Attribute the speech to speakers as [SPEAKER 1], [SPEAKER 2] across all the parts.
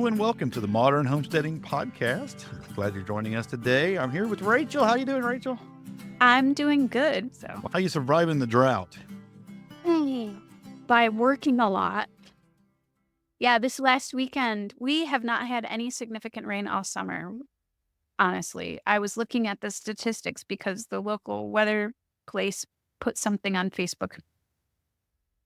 [SPEAKER 1] Hello and welcome to the Modern Homesteading Podcast. Glad you're joining us today. I'm here with Rachel. How you doing, Rachel?
[SPEAKER 2] I'm doing good. So
[SPEAKER 1] How you surviving the drought?
[SPEAKER 2] by working a lot. Yeah, this last weekend, we have not had any significant rain all summer. Honestly, I was looking at the statistics because the local weather place put something on Facebook,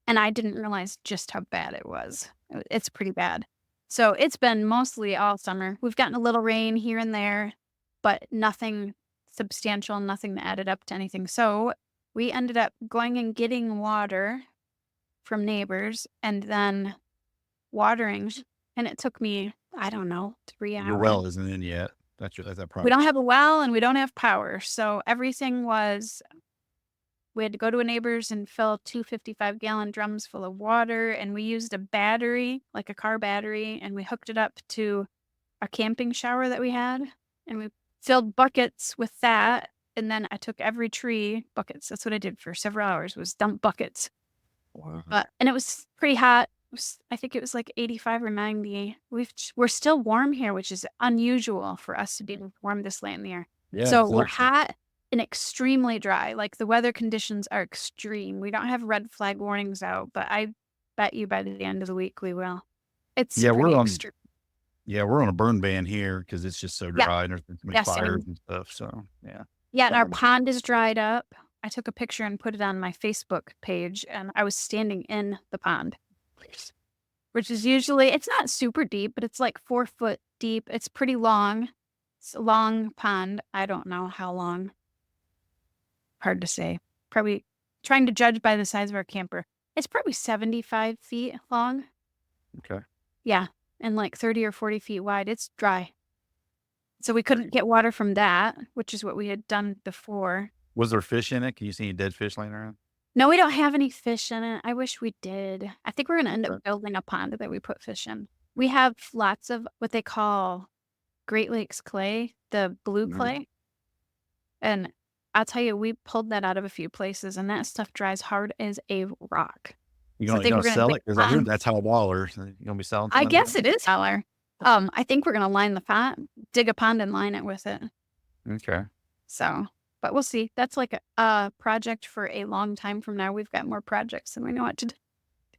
[SPEAKER 2] and I didn't realize just how bad it was. It's pretty bad. So it's been mostly all summer. We've gotten a little rain here and there, but nothing substantial, nothing that added up to anything. So we ended up going and getting water from neighbors and then watering. And it took me, I don't know, 3 hours.
[SPEAKER 1] Your well isn't in yet. That's that
[SPEAKER 2] We
[SPEAKER 1] problem.
[SPEAKER 2] don't have a well and we don't have power. So everything was, we had to go to a neighbor's and fill 2 55-gallon drums full of water. And we used a battery, like a car battery, and we hooked it up to a camping shower that we had. And we filled buckets with that. And then I took every tree, buckets. That's what I did for several hours, was dump buckets.
[SPEAKER 1] Wow.
[SPEAKER 2] And it was pretty hot. I think it was like 85 or 90. We're still warm here, which is unusual for us to be warm this late in the year.
[SPEAKER 1] Yeah,
[SPEAKER 2] So
[SPEAKER 1] it's
[SPEAKER 2] we're
[SPEAKER 1] nice.
[SPEAKER 2] hot and extremely dry. Like the weather conditions are extreme. We don't have red flag warnings out, but I bet you by the end of the week we will. It's
[SPEAKER 1] Yeah,
[SPEAKER 2] pretty
[SPEAKER 1] we're on
[SPEAKER 2] extreme.
[SPEAKER 1] we're on a burn ban here because it's just so
[SPEAKER 2] Yeah.
[SPEAKER 1] dry and there's been so many
[SPEAKER 2] Yeah, same.
[SPEAKER 1] fires and stuff. So yeah.
[SPEAKER 2] Yeah, and our
[SPEAKER 1] Bummer.
[SPEAKER 2] pond is dried up. I took a picture and put it on my Facebook page, and I was standing in the pond, which is usually, it's not super deep, but it's like 4 foot deep. It's pretty long. It's a long pond. I don't know how long. Hard to say. Probably trying to judge by the size of our camper. It's probably 75 feet long.
[SPEAKER 1] Okay.
[SPEAKER 2] Yeah, and like 30 or 40 feet wide. It's dry. So we couldn't get water from that, which is what we had done before.
[SPEAKER 1] Was there fish in it? Can you see any dead fish laying around?
[SPEAKER 2] No, we don't have any fish in it. I wish we did. I think we're going to end
[SPEAKER 1] Okay.
[SPEAKER 2] up building a pond that we put fish in. We have lots of what they call Great Lakes clay, the blue
[SPEAKER 1] Mhm.
[SPEAKER 2] clay. And I'll tell you, we pulled that out of a few places, and that stuff dries hard as a rock.
[SPEAKER 1] You
[SPEAKER 2] So I
[SPEAKER 1] gonna,
[SPEAKER 2] think we're
[SPEAKER 1] gonna
[SPEAKER 2] going
[SPEAKER 1] sell
[SPEAKER 2] to
[SPEAKER 1] it? Because I hear that's how Waller. So you gonna be selling
[SPEAKER 2] I
[SPEAKER 1] some of
[SPEAKER 2] guess
[SPEAKER 1] that?
[SPEAKER 2] it is holler. I think we're going to line the pond, dig a pond and line it with it.
[SPEAKER 1] Okay.
[SPEAKER 2] So, but we'll see. That's like a project for a long time from now. We've got more projects than we know what to do.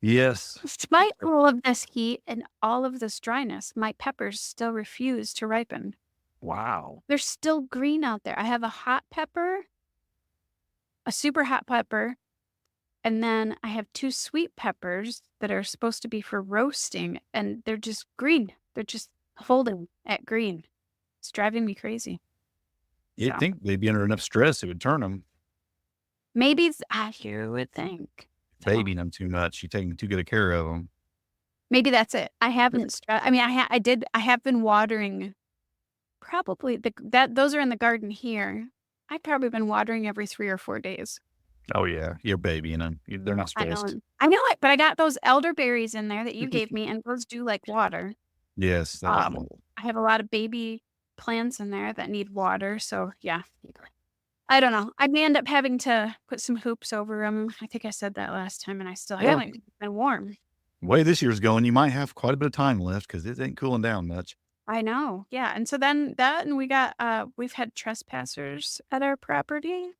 [SPEAKER 1] Yes.
[SPEAKER 2] Despite all of this heat and all of this dryness, my peppers still refuse to ripen.
[SPEAKER 1] Wow.
[SPEAKER 2] They're still green out there. I have a hot pepper, a super hot pepper, and then I have 2 sweet peppers that are supposed to be for roasting, and they're just green. They're just holding at green. It's driving me crazy.
[SPEAKER 1] You'd
[SPEAKER 2] So
[SPEAKER 1] think they'd be under enough stress it would turn them.
[SPEAKER 2] maybe you would think. So
[SPEAKER 1] Babying them too much. You're taking too good a care of them.
[SPEAKER 2] maybe that's it. I haven't. I mean, I have been watering. Probably those are in the garden here. I've probably been watering every 3 or 4 days.
[SPEAKER 1] Oh yeah, you're babying them. They're not
[SPEAKER 2] I know
[SPEAKER 1] stressed.
[SPEAKER 2] it, but I got those elderberries in there that you gave me, and those do like water.
[SPEAKER 1] Yes.
[SPEAKER 2] I have a lot of baby plants in there that need water, so yeah. I don't know. I may end up having to put some hoops over them. I think I said that last time, and I still
[SPEAKER 1] Well,
[SPEAKER 2] haven't been warm.
[SPEAKER 1] the way this year's going, you might have quite a bit of time left because it ain't cooling down much.
[SPEAKER 2] I know. Yeah. And so then that, and we got, we've had trespassers at our property,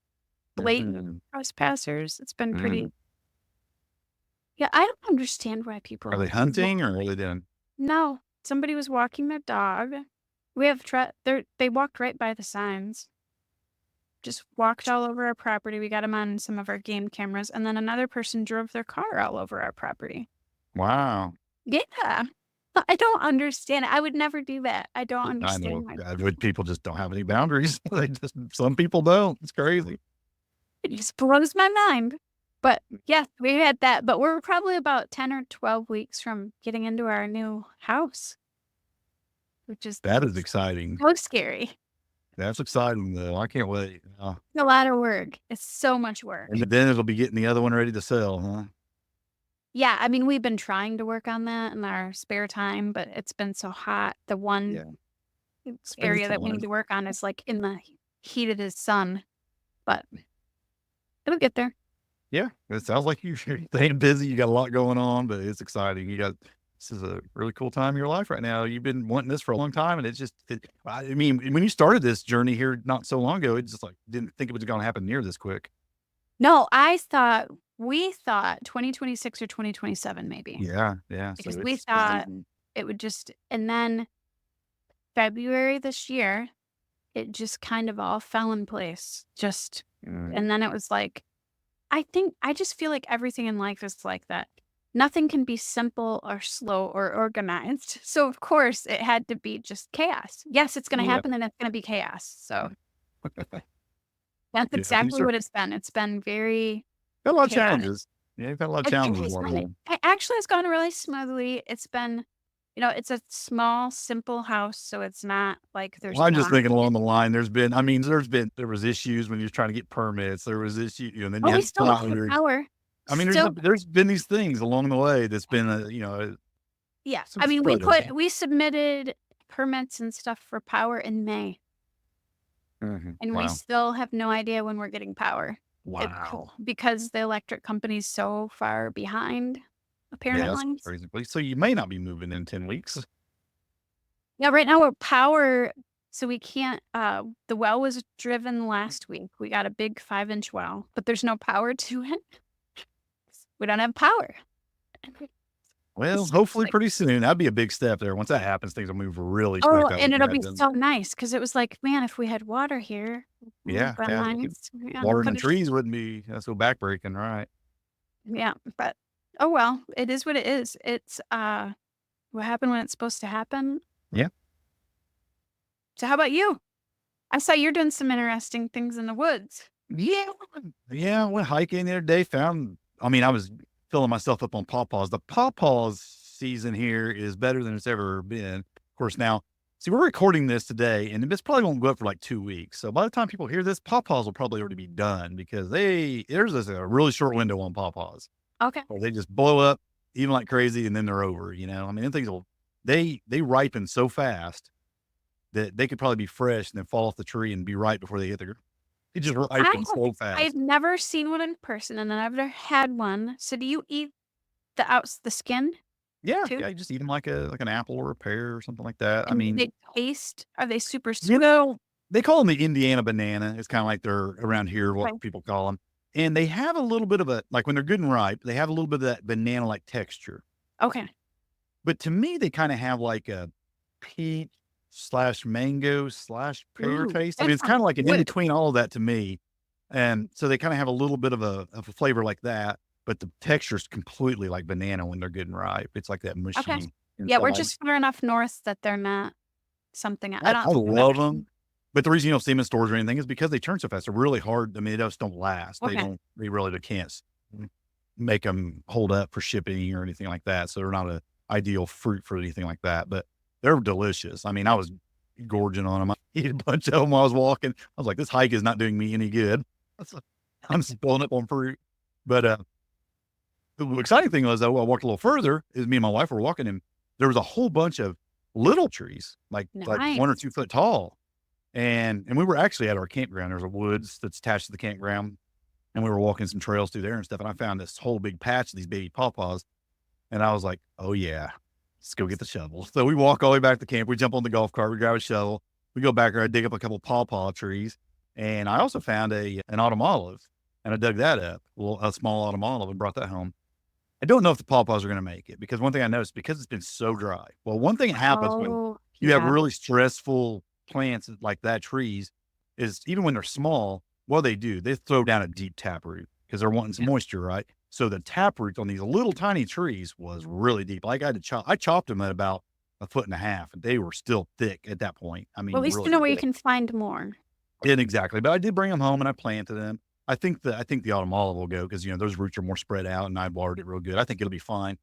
[SPEAKER 2] blatant
[SPEAKER 1] Mhm.
[SPEAKER 2] trespassers. It's been pretty,
[SPEAKER 1] Mhm.
[SPEAKER 2] yeah. I don't understand why
[SPEAKER 1] Are
[SPEAKER 2] people,
[SPEAKER 1] they hunting or are they doing?
[SPEAKER 2] no, somebody was walking their dog. We have, they walked right by the signs, just walked all over our property. We got them on some of our game cameras. And then another person drove their car all over our property.
[SPEAKER 1] Wow.
[SPEAKER 2] Yeah. I don't understand. I would never do that. I don't
[SPEAKER 1] I know.
[SPEAKER 2] understand why.
[SPEAKER 1] People just don't have any boundaries. Some people don't. It's crazy.
[SPEAKER 2] It just blows my mind. But yeah, we had that. But we're probably about 10 or 12 weeks from getting into our new house, which is
[SPEAKER 1] That is exciting.
[SPEAKER 2] so scary.
[SPEAKER 1] That's exciting though. I can't wait.
[SPEAKER 2] A lot of work. It's so much work.
[SPEAKER 1] And then it'll be getting the other one ready to sell, huh?
[SPEAKER 2] Yeah, I mean, we've been trying to work on that in our spare time, but it's been so hot. The one
[SPEAKER 1] Yeah.
[SPEAKER 2] area that we
[SPEAKER 1] time.
[SPEAKER 2] need to work on is like in the heat of the sun, but it'll get there.
[SPEAKER 1] Yeah. It sounds like you're staying busy. You got a lot going on, but it's exciting. You got this is a really cool time in your life right now. You've been wanting this for a long time. And I mean, when you started this journey here not so long ago, it just like didn't think it was going to happen near this quick.
[SPEAKER 2] No, we thought 2026 or 2027 maybe,
[SPEAKER 1] Yeah. Yeah. So
[SPEAKER 2] because we
[SPEAKER 1] it's,
[SPEAKER 2] thought it would and then February this year, it just kind of all fell in place. And then it was like, I just feel like everything in life is like that. Nothing can be simple or slow or organized. So of course it had to be just chaos. Yes, it's going to
[SPEAKER 1] yeah.
[SPEAKER 2] happen and it's going to be chaos. So that's
[SPEAKER 1] Yeah.
[SPEAKER 2] exactly what it's been. It's been very
[SPEAKER 1] Got a lot of
[SPEAKER 2] chaotic.
[SPEAKER 1] challenges. Yeah. You've had a lot of challenges along the way.
[SPEAKER 2] It actually has gone really smoothly. It's been, it's a small, simple house, so it's not like there's
[SPEAKER 1] Well, I'm just
[SPEAKER 2] not.
[SPEAKER 1] thinking along the line, there was issues when you was trying to get permits. There was issues, and then you
[SPEAKER 2] Oh, we
[SPEAKER 1] had
[SPEAKER 2] still don't have power.
[SPEAKER 1] I mean,
[SPEAKER 2] Still,
[SPEAKER 1] there's been these things along the way that's been,
[SPEAKER 2] yeah.
[SPEAKER 1] some
[SPEAKER 2] I mean,
[SPEAKER 1] struggles.
[SPEAKER 2] we submitted permits and stuff for power in May, and we
[SPEAKER 1] Wow.
[SPEAKER 2] still have no idea when we're getting power.
[SPEAKER 1] Wow.
[SPEAKER 2] Because the electric company's so far behind,
[SPEAKER 1] Yeah, that's
[SPEAKER 2] apparently.
[SPEAKER 1] crazy. So you may not be moving in 10 weeks.
[SPEAKER 2] Yeah, right now we're power, so we can't. The well was driven last week. We got a big 5-inch well, but there's no power to it. We don't have power.
[SPEAKER 1] Well,
[SPEAKER 2] It's
[SPEAKER 1] hopefully
[SPEAKER 2] like,
[SPEAKER 1] pretty soon. That'd be a big step there. Once that happens, things will move really
[SPEAKER 2] oh,
[SPEAKER 1] smack that
[SPEAKER 2] and
[SPEAKER 1] way
[SPEAKER 2] it'll be
[SPEAKER 1] then.
[SPEAKER 2] so nice because it was like, man, if we had water here,
[SPEAKER 1] Yeah,
[SPEAKER 2] but
[SPEAKER 1] yeah.
[SPEAKER 2] nice. Yeah,
[SPEAKER 1] Watering the
[SPEAKER 2] but
[SPEAKER 1] trees wouldn't be so backbreaking, right?
[SPEAKER 2] yeah, but oh well, it is what it is. It's what happened when it's supposed to happen.
[SPEAKER 1] Yeah.
[SPEAKER 2] So how about you? I saw you're doing some interesting things in the woods.
[SPEAKER 1] Yeah, I went hiking the other day, I was filling myself up on pawpaws. The pawpaws season here is better than it's ever been. Of course, now, see, we're recording this today, and this probably won't go up for like 2 weeks. So by the time people hear this, pawpaws will probably already be done because there's a really short window on pawpaws
[SPEAKER 2] Okay.
[SPEAKER 1] where they just blow up even like crazy, and then they're over. I mean, they ripen so fast that they could probably be fresh and then fall off the tree and be ripe before they hit the ground. It just ripens so fast.
[SPEAKER 2] I've never seen one in person, and I've never had one. So do you eat the skin
[SPEAKER 1] Yeah,
[SPEAKER 2] too?
[SPEAKER 1] yeah, you just eat them like an apple or a pear or something like that. I
[SPEAKER 2] And
[SPEAKER 1] mean,
[SPEAKER 2] are they super
[SPEAKER 1] you
[SPEAKER 2] sweet?
[SPEAKER 1] know, they call them the Indiana banana. It's kinda like they're around here,
[SPEAKER 2] Okay.
[SPEAKER 1] what people call them, and they have a little bit of like, when they're good and ripe, they have a little bit of that banana-like texture.
[SPEAKER 2] Okay.
[SPEAKER 1] But to me, they kinda have like a peach/mango/pear
[SPEAKER 2] Ooh,
[SPEAKER 1] taste. I
[SPEAKER 2] that
[SPEAKER 1] mean, it's
[SPEAKER 2] sounds
[SPEAKER 1] kinda like an in
[SPEAKER 2] good.
[SPEAKER 1] between all of that to me, and so they kinda have a little bit of a flavor like that, but the texture's completely like banana when they're good and ripe. It's like that
[SPEAKER 2] Okay.
[SPEAKER 1] mushy
[SPEAKER 2] Yeah, we're
[SPEAKER 1] inside.
[SPEAKER 2] just far enough north that they're not something I
[SPEAKER 1] I
[SPEAKER 2] don't
[SPEAKER 1] love them, but the reason you don't see them in stores or anything is because they turn so fast. They're really hard. I mean, they just don't last.
[SPEAKER 2] Okay.
[SPEAKER 1] They can't make them hold up for shipping or anything like that. So they're not a ideal fruit for anything like that, but they're delicious. I mean, I was gorging on them. I ate a bunch of them while I was walking. I was like, this hike is not doing me any good. I'm spoiling up on fruit. But the exciting thing was, though, I walked a little further, is me and my wife were walking, and there was a whole bunch of little trees, like 1 or
[SPEAKER 2] Nice.
[SPEAKER 1] 2 foot tall. And we were actually at our campground. There's a woods that's attached to the campground, and we were walking some trails through there and stuff, and I found this whole big patch of these baby pawpaws, and I was like, "Oh, yeah, let's go get the shovel." So we walk all the way back to camp. We jump on the golf cart. We grab a shovel. We go back there. I dig up a couple pawpaw trees, and I also found an autumn olive, and I dug that up, a small autumn olive, and brought that home. I don't know if the pawpaws are gonna make it because one thing I noticed, because it's been so dry. Well, one thing happens when
[SPEAKER 2] Oh,
[SPEAKER 1] you have
[SPEAKER 2] yeah.
[SPEAKER 1] really stressful plants like that, trees, is even when they're small, what they do, they throw down a deep taproot because they're wanting some moisture, right? So the taproot on these little tiny trees was really deep. Like I chopped them at about 1.5 foot, and they were still thick at that point. I
[SPEAKER 2] Well, at
[SPEAKER 1] mean,
[SPEAKER 2] least
[SPEAKER 1] really
[SPEAKER 2] you know where you
[SPEAKER 1] thick.
[SPEAKER 2] can find more.
[SPEAKER 1] Yeah, exactly. But I did bring them home and I planted them. I think the autumn olive will go because, those roots are more spread out and I watered it real good. I think it'll be fine.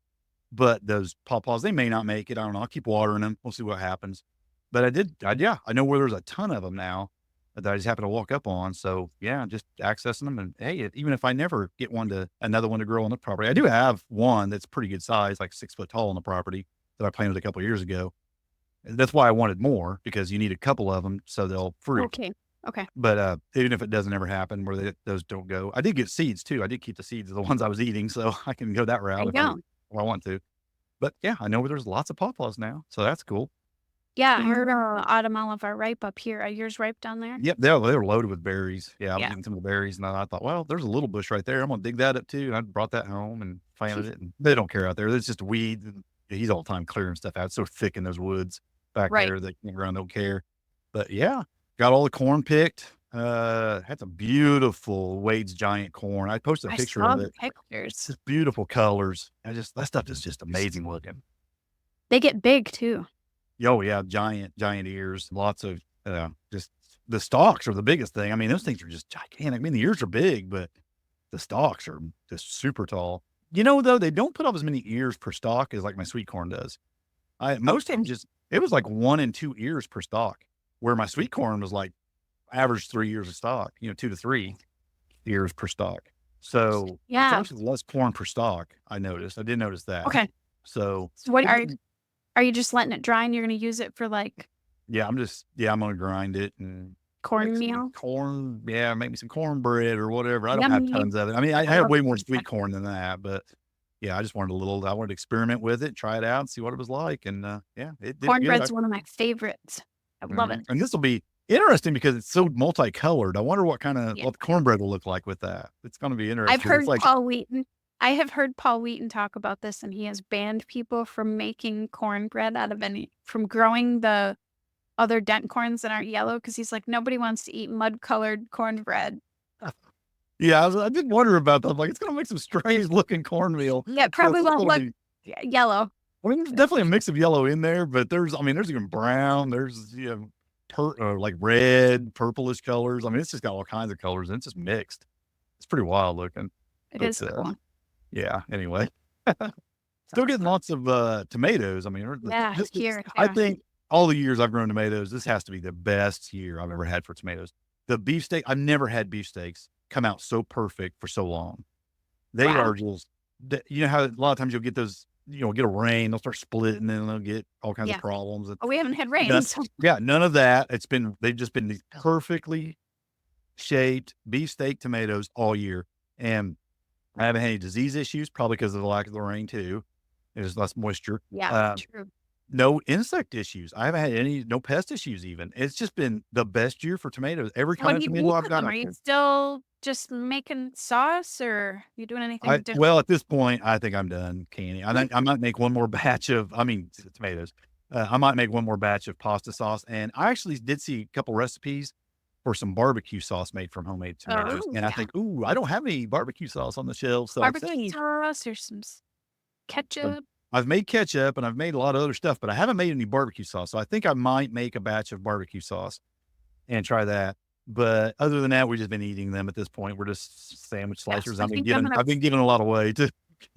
[SPEAKER 1] But those pawpaws, they may not make it. I don't know. I'll keep watering them. We'll see what happens. But yeah, I know where there's a ton of them now that I just happen to walk up on. So yeah, just accessing them. And hey, even if I never get another one to grow on the property, I do have one that's pretty good size, like 6 foot tall on the property that I planted a couple of years ago. And that's why I wanted more, because you need a couple of them so they'll fruit.
[SPEAKER 2] Okay. Okay.
[SPEAKER 1] But even if it doesn't ever happen where those don't go, I did get seeds too. I did keep the seeds of the ones I was eating, so I can go that
[SPEAKER 2] There
[SPEAKER 1] route
[SPEAKER 2] you go.
[SPEAKER 1] if I want to. But yeah, I know where there's lots of pawpaws now, so that's cool.
[SPEAKER 2] Yeah, I heard autumn olive are ripe up here. Are yours ripe down there?
[SPEAKER 1] Yep, they were loaded with berries. Yeah, I was
[SPEAKER 2] Yeah.
[SPEAKER 1] getting some of the berries, and I thought, well, there's a little bush right there. I'm gonna dig that up too. And I brought that home and planted it. And they don't care out there. There's just weeds. And he's all the time clearing stuff out. It's so thick in those woods back
[SPEAKER 2] Right.
[SPEAKER 1] there that can't run, don't care. But yeah, got all the corn picked. Had some beautiful Wade's giant corn. I posted a
[SPEAKER 2] I
[SPEAKER 1] picture
[SPEAKER 2] saw
[SPEAKER 1] of
[SPEAKER 2] the
[SPEAKER 1] it.
[SPEAKER 2] pictures.
[SPEAKER 1] Just beautiful colors. That stuff is just amazing looking.
[SPEAKER 2] They get big too.
[SPEAKER 1] Oh yeah, giant ears. Lots of just the stalks are the biggest thing. I mean, those things are just gigantic. I mean, the ears are big, but the stalks are just super tall. Though, they don't put up as many ears per stalk as like my sweet corn does. Most of them it was like 1 and 2 ears per stalk, where my sweet corn was like average 3 ears of stalk, 2 to 3 ears per stalk. So it's
[SPEAKER 2] Yeah.
[SPEAKER 1] actually less corn per stalk, I noticed. I did notice that.
[SPEAKER 2] Okay.
[SPEAKER 1] So
[SPEAKER 2] So what are you just letting it dry and you're gonna use it for like
[SPEAKER 1] yeah, I'm gonna grind it and make
[SPEAKER 2] cornmeal?
[SPEAKER 1] some corn. Yeah, make me some cornbread or whatever. I don't have
[SPEAKER 2] Yummy.
[SPEAKER 1] tons of it. I mean, I
[SPEAKER 2] I
[SPEAKER 1] have
[SPEAKER 2] love
[SPEAKER 1] way more
[SPEAKER 2] corn.
[SPEAKER 1] sweet corn than that, but yeah, I wanted to experiment with it, try it out, and see what it was like. And yeah, it did good.
[SPEAKER 2] Cornbread's one of my favorites. I love it.
[SPEAKER 1] And this will be interesting because it's so multicolored. I wonder what the cornbread will look like with that. It's going to be interesting.
[SPEAKER 2] I've heard
[SPEAKER 1] It's like,
[SPEAKER 2] I have heard Paul Wheaton talk about this, and he has banned people from making cornbread from growing the other dent corns that aren't yellow, because he's like, nobody wants to eat mud-colored cornbread.
[SPEAKER 1] yeah, I did wonder about that. I'm like, it's going to make some strange looking cornmeal.
[SPEAKER 2] Yeah, it probably
[SPEAKER 1] So it's
[SPEAKER 2] won't
[SPEAKER 1] gonna
[SPEAKER 2] look
[SPEAKER 1] be-
[SPEAKER 2] yellow.
[SPEAKER 1] I mean, there's definitely a mix of yellow in there, but there's even brown. There's like red, purplish colors. I mean, it's just got all kinds of colors, and it's just mixed. It's pretty wild looking.
[SPEAKER 2] It
[SPEAKER 1] But,
[SPEAKER 2] is cool.
[SPEAKER 1] yeah. Anyway, still getting lots of tomatoes. I mean,
[SPEAKER 2] Yeah, here.
[SPEAKER 1] I think all the years I've grown tomatoes, this has to be the best year I've ever had for tomatoes. The beefsteak, I've never had beefsteaks come out so perfect for so long. They
[SPEAKER 2] Wow.
[SPEAKER 1] are just, you know how a lot of times you'll get those, get a rain, they'll start splitting, and they'll get all kinds
[SPEAKER 2] Yeah.
[SPEAKER 1] of problems.
[SPEAKER 2] Oh, we haven't had rain.
[SPEAKER 1] None,
[SPEAKER 2] So
[SPEAKER 1] yeah, none of that. They've just been these perfectly shaped beefsteak tomatoes all year. And I haven't had any disease issues, probably because of the lack of the rain too. There's less moisture.
[SPEAKER 2] yeah, true.
[SPEAKER 1] No insect issues. I haven't had no pest issues even. It's just been the best year for tomatoes. Every kind
[SPEAKER 2] When
[SPEAKER 1] of
[SPEAKER 2] you
[SPEAKER 1] tomato I've
[SPEAKER 2] put
[SPEAKER 1] got
[SPEAKER 2] them,
[SPEAKER 1] out
[SPEAKER 2] are you
[SPEAKER 1] there.
[SPEAKER 2] still just making sauce, or you doing anything different?
[SPEAKER 1] Well, at this point, I think I'm done canning. I might make one more batch of, tomatoes. I might make one more batch of pasta sauce. And I actually did see a couple recipes for some barbecue sauce made from homemade tomatoes.
[SPEAKER 2] Oh,
[SPEAKER 1] And I
[SPEAKER 2] yeah.
[SPEAKER 1] think, I don't have any barbecue sauce on the shelf. So I'm
[SPEAKER 2] Barbecue
[SPEAKER 1] saying,
[SPEAKER 2] sauce or some ketchup.
[SPEAKER 1] I've made ketchup and I've made a lot of other stuff, but I haven't made any barbecue sauce. So I think I might make a batch of barbecue sauce and try that. But other than that, we've just been eating them at this point. We're just sandwich
[SPEAKER 2] Yes,
[SPEAKER 1] slicers.
[SPEAKER 2] I think I'm gonna-
[SPEAKER 1] I've been giving a lot away at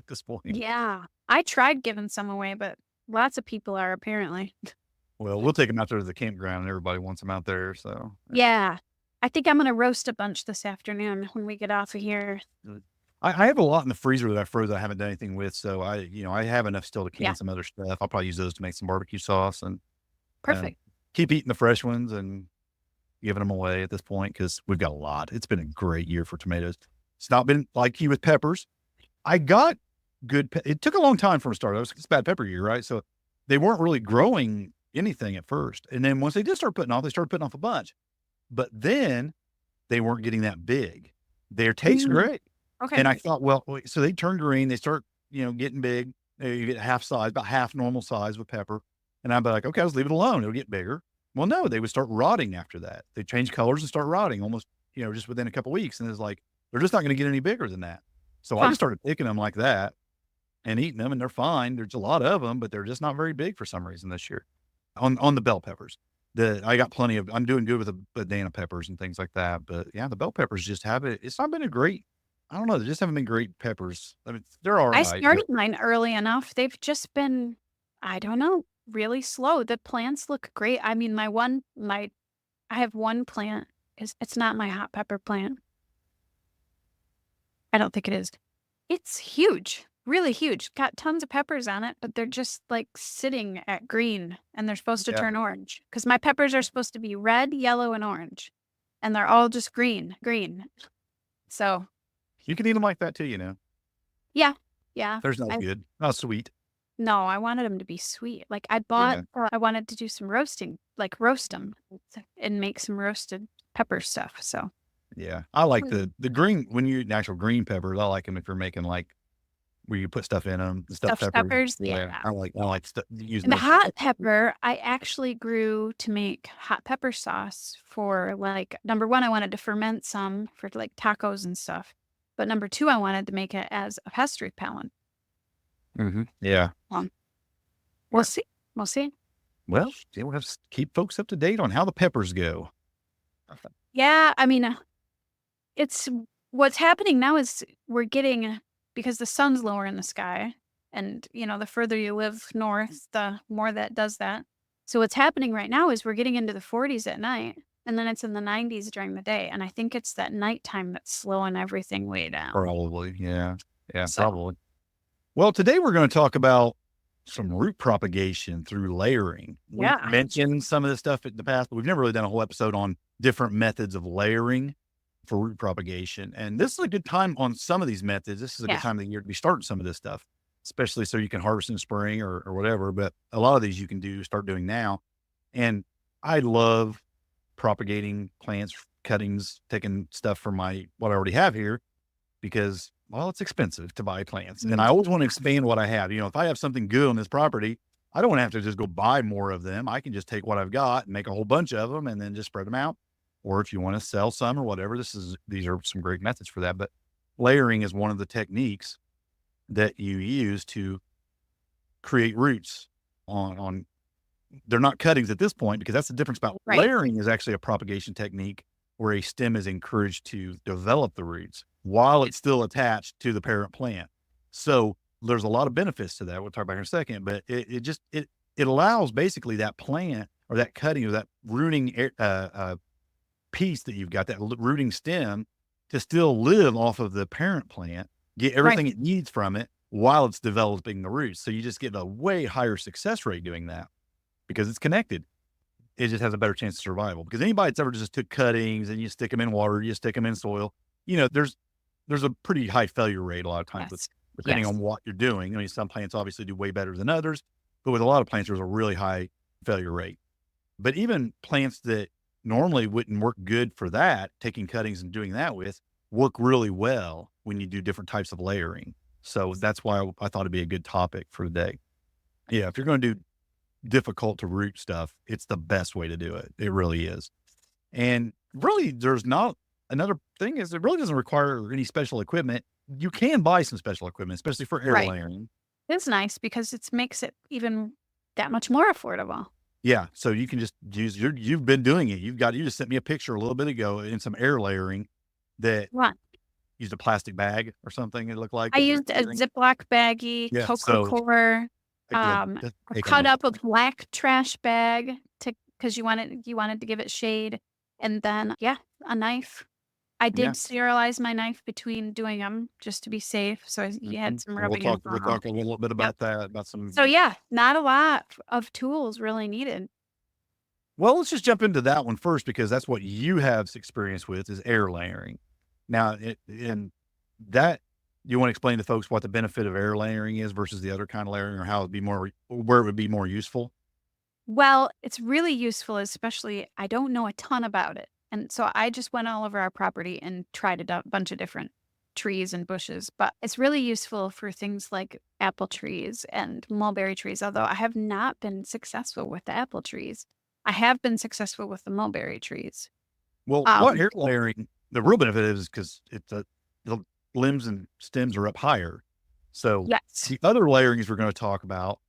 [SPEAKER 1] this point.
[SPEAKER 2] Yeah, I tried giving some away, but lots of people are apparently.
[SPEAKER 1] Well, we'll take them out there to the campground and everybody wants them out there. So
[SPEAKER 2] Yeah, I think I'm gonna roast a bunch this afternoon when we get off of here.
[SPEAKER 1] I have a lot in the freezer that I froze that I haven't done anything with. So I have enough still to can
[SPEAKER 2] Yeah.
[SPEAKER 1] some other stuff. I'll probably use those to make some barbecue sauce and
[SPEAKER 2] Perfect.
[SPEAKER 1] keep eating the fresh ones and giving them away at this point because we've got a lot. It's been a great year for tomatoes. It's not been like you with peppers. I got good. It took a long time from a start. It's a bad pepper year, right? So they weren't really growing anything at first. And then once they did start putting off, they started putting off a bunch. But then they weren't getting that big. They taste
[SPEAKER 2] Mm.
[SPEAKER 1] great.
[SPEAKER 2] Okay.
[SPEAKER 1] And I thought, well, so they turn green. They start, getting big. You get half size, about half normal size with pepper. And I'd be like, okay, let's leave it alone. It'll get bigger. Well, no, they would start rotting after that. They change colors and start rotting almost, just within a couple weeks. And it's like, they're just not going to get any bigger than that. So I
[SPEAKER 2] Huh.
[SPEAKER 1] just started picking them like that and eating them, and they're fine. There's a lot of them, but they're just not very big for some reason this year on the bell peppers. I got plenty of, I'm doing good with the banana peppers and things like that. But yeah, the bell peppers just it's not been a great, I don't know. They just haven't been great peppers. I mean, they're all
[SPEAKER 2] I
[SPEAKER 1] right.
[SPEAKER 2] started mine early enough. They've just been, I don't know, really slow. The plants look great. I mean, I have one plant. It's not my hot pepper plant. I don't think it is. It's huge, really huge. Got tons of peppers on it, but they're just like sitting at green, and they're supposed to
[SPEAKER 1] Yeah.
[SPEAKER 2] turn orange because my peppers are supposed to be red, yellow, and orange, and they're all just green. So
[SPEAKER 1] You can eat them like that too,
[SPEAKER 2] yeah,
[SPEAKER 1] There's no
[SPEAKER 2] I
[SPEAKER 1] good, not sweet.
[SPEAKER 2] No, I wanted them to be sweet. Like
[SPEAKER 1] Yeah.
[SPEAKER 2] I wanted to do some roasting, like roast them and make some roasted pepper stuff. So
[SPEAKER 1] Yeah. I like
[SPEAKER 2] Mm.
[SPEAKER 1] the green when you actual green peppers, I like them if you're making, like, where you put stuff in them, the stuffed
[SPEAKER 2] stuffed
[SPEAKER 1] peppers.
[SPEAKER 2] peppers,
[SPEAKER 1] Yeah.
[SPEAKER 2] yeah.
[SPEAKER 1] I like using
[SPEAKER 2] And the
[SPEAKER 1] those.
[SPEAKER 2] hot pepper, I actually grew to make hot pepper sauce for like number one, I wanted to ferment some for like tacos and stuff. But number two, I wanted to make it as a pest repellent.
[SPEAKER 1] Yeah.
[SPEAKER 2] Um, we'll see. We'll see.
[SPEAKER 1] Well, yeah, we'll have to keep folks up to date on how the peppers go.
[SPEAKER 2] Yeah, I mean, it's what's happening now is we're getting because the sun's lower in the sky, and the further you live north, the more that does that. So what's happening right now is we're getting into the 40s at night, and then it's in the 90s during the day, and I think it's that nighttime that's slowing everything way down.
[SPEAKER 1] Probably. Yeah. Yeah,
[SPEAKER 2] So
[SPEAKER 1] probably. Well, today we're going to talk about some root propagation through layering. We've
[SPEAKER 2] yeah,
[SPEAKER 1] mentioned some of this stuff in the past, but we've never really done a whole episode on different methods of layering for root propagation. And this is a good time on some of these methods. This is a good
[SPEAKER 2] yeah,
[SPEAKER 1] time of the year to be starting some of this stuff, especially so you can harvest in spring or whatever. But a lot of these you can start doing now. And I love propagating plants, cuttings, taking stuff from what I already have here because, well, it's expensive to buy plants. And I
[SPEAKER 2] mm,
[SPEAKER 1] always want to expand what I have. If I have something good on this property, I don't want to have to just go buy more of them. I can just take what I've got and make a whole bunch of them and then just spread them out. Or if you want to sell some or whatever, these are some great methods for that. But layering is one of the techniques that you use to create roots on they're not cuttings at this point because that's the difference about
[SPEAKER 2] right,
[SPEAKER 1] layering is actually a propagation technique where a stem is encouraged to develop the roots while it's still attached to the parent plant. So there's a lot of benefits to that. We'll talk about here in a second, but it allows basically that plant or that cutting or that rooting piece that you've got, that rooting stem, to still live off of the parent plant, get
[SPEAKER 2] right,
[SPEAKER 1] everything it needs from it while it's developing the roots. So you just get a way higher success rate doing that because it's connected. It just has a better chance of survival because anybody that's ever just took cuttings and you stick them in water, you stick them in soil, there's a pretty high failure rate a lot of times with
[SPEAKER 2] yes,
[SPEAKER 1] depending
[SPEAKER 2] yes,
[SPEAKER 1] on what you're doing. I mean, some plants obviously do way better than others, but with a lot of plants, there's a really high failure rate. But even plants that normally wouldn't work good for that, taking cuttings and doing that with, work really well when you do different types of layering. So that's why I thought it'd be a good topic for today. Yeah, if you're going to do difficult to root stuff, it's the best way to do it. It really is. And really, there's not another thing is it really doesn't require any special equipment. You can buy some special equipment, especially for air
[SPEAKER 2] right.
[SPEAKER 1] layering.
[SPEAKER 2] It's nice because it makes it even that much more affordable.
[SPEAKER 1] Yeah, so you can just you've been doing it. You just sent me a picture a little bit ago in some air layering that
[SPEAKER 2] What?
[SPEAKER 1] used a plastic bag or something, it looked like.
[SPEAKER 2] I used a Ziploc baggie,
[SPEAKER 1] Yeah,
[SPEAKER 2] cocoa
[SPEAKER 1] so
[SPEAKER 2] core,
[SPEAKER 1] again, just
[SPEAKER 2] a
[SPEAKER 1] take
[SPEAKER 2] cut
[SPEAKER 1] them.
[SPEAKER 2] up a black trash bag because you wanted to give it shade, and then, yeah, a knife. I
[SPEAKER 1] Yeah.
[SPEAKER 2] did sterilize my knife between doing them just to be safe, so you had
[SPEAKER 1] Mhm.
[SPEAKER 2] some
[SPEAKER 1] And we'll
[SPEAKER 2] rubbing
[SPEAKER 1] talk we'll
[SPEAKER 2] alcohol.
[SPEAKER 1] talk a little bit
[SPEAKER 2] Yep.
[SPEAKER 1] about that, about
[SPEAKER 2] So,
[SPEAKER 1] some.
[SPEAKER 2] yeah, not a lot of tools really needed.
[SPEAKER 1] Well, let's just jump into that one first because that's what you have experience with is air layering. Now, and that you want to explain to folks what the benefit of air layering is versus the other kind of layering or how it'd be where it would be more useful?
[SPEAKER 2] Well, it's really useful, especially I don't know a ton about it. And so I just went all over our property and tried bunch of different trees and bushes. But it's really useful for things like apple trees and mulberry trees, although I have not been successful with the apple trees. I have been successful with the mulberry trees.
[SPEAKER 1] Well, what
[SPEAKER 2] Um,
[SPEAKER 1] air layering, the real benefit is because the limbs and stems are up higher. So
[SPEAKER 2] yes,
[SPEAKER 1] the other layerings we're going to talk about,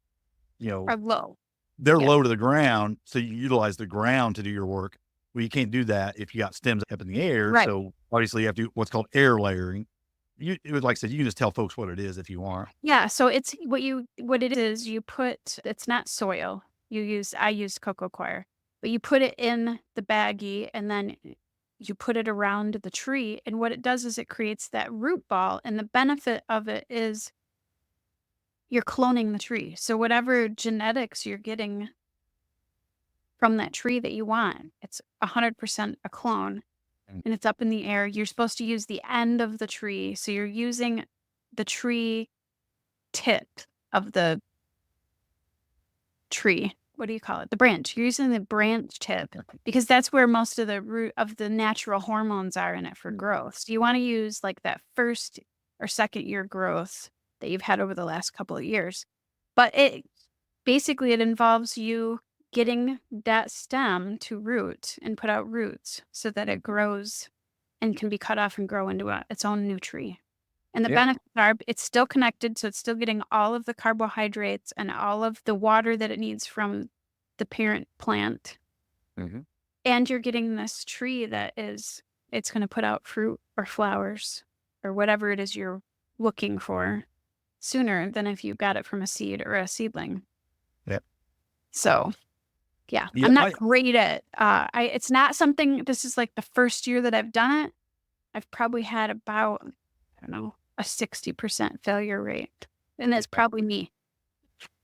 [SPEAKER 1] you know,
[SPEAKER 2] are low.
[SPEAKER 1] they're
[SPEAKER 2] Yeah,
[SPEAKER 1] low to the ground, so you utilize the ground to do your work. Well, you can't do that if you got stems up in the air,
[SPEAKER 2] right.
[SPEAKER 1] so obviously you have to do what's called air layering. Like I said, you can just tell folks what it is if you want.
[SPEAKER 2] Yeah, so it's what it is, you put it's not soil. I use cocoa coir, but you put it in the baggie and then you put it around the tree, and what it does is it creates that root ball, and the benefit of it is you're cloning the tree. So whatever genetics you're getting from that tree that you want, it's 100% a clone,
[SPEAKER 1] Mm.
[SPEAKER 2] and it's up in the air. You're supposed to use the end of the tree, so you're using the tree tip of the tree. What do you call it? The branch. You're using the branch tip because that's where most of the root of the natural hormones are in it for growth. So you want to use like that first or second year growth that you've had over the last couple of years. But it involves you getting that stem to root and put out roots so that it grows and can be cut off and grow into its own new tree. And the benefits are it's still connected, so it's still getting all of the carbohydrates and all of the water that it needs from the parent plant.
[SPEAKER 1] Mm-hmm.
[SPEAKER 2] And you're getting this tree that it's going to put out fruit or flowers or whatever it is you're looking for sooner than if you got it from a seed or a seedling.
[SPEAKER 1] Yeah.
[SPEAKER 2] So, yeah,
[SPEAKER 1] Yeah,
[SPEAKER 2] I'm not great at, it's not something, this is like the first year that I've done it. I've probably had about, I don't know, a 60% failure rate. And that's probably me.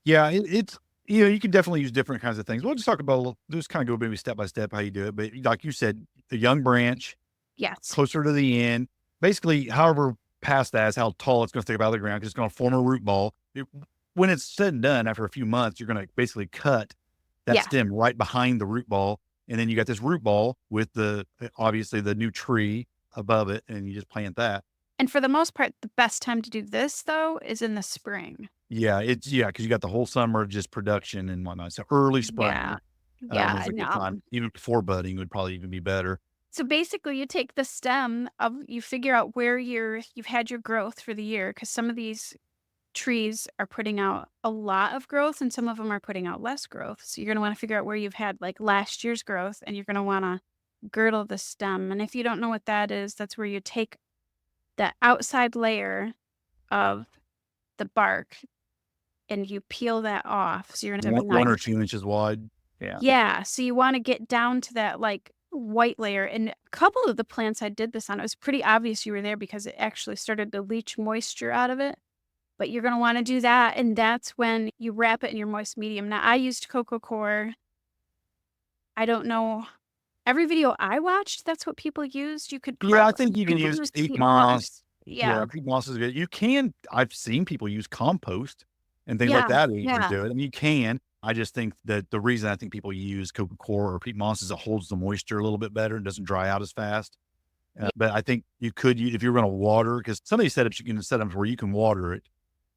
[SPEAKER 1] Yeah, it's, you can definitely use different kinds of things. We'll just talk about, just kind of go maybe step by step how you do it. But like you said, the young branch,
[SPEAKER 2] Yes.
[SPEAKER 1] closer to the end, basically, however past that is how tall it's going to stick out of the ground because it's going to form a root ball. When it's said and done, after a few months, you're going to basically cut that stem right behind the root ball. And then you got this root ball with obviously the new tree above it, and you just plant that.
[SPEAKER 2] And for the most part, the best time to do this, though, is in the spring.
[SPEAKER 1] Yeah, because you got the whole summer of just production and whatnot. So early spring.
[SPEAKER 2] Yeah.
[SPEAKER 1] Is a good time. Even before budding would probably even be better.
[SPEAKER 2] So basically, you take the stem you figure out where you've had your growth for the year, because some of these trees are putting out a lot of growth and some of them are putting out less growth. So you're going to want to figure out where you've had like last year's growth, and you're going to want to girdle the stem. And if you don't know what that is, that's where you take the outside layer of the bark and you peel that off. So you're going to have
[SPEAKER 1] 1 or 2 inches wide. Yeah.
[SPEAKER 2] Yeah. So you want to get down to that like white layer. And a couple of the plants I did this on, it was pretty obvious you were there because it actually started to leach moisture out of it. But you're going to want to do that. And that's when you wrap it in your moist medium. Now, I used Coco Coir. I don't know. Every video I watched, that's what people used. You could.
[SPEAKER 1] Yeah, I think you can use peat moss.
[SPEAKER 2] Yeah.
[SPEAKER 1] Peat moss is good. I've seen people use compost and things like that. You can do it. I mean, you can. I just think that the reason I think people use Coco Coir or peat moss is it holds the moisture a little bit better and doesn't dry out as fast. But I think you could, if you're going to water, because some of these setups, you can set them where you can water it.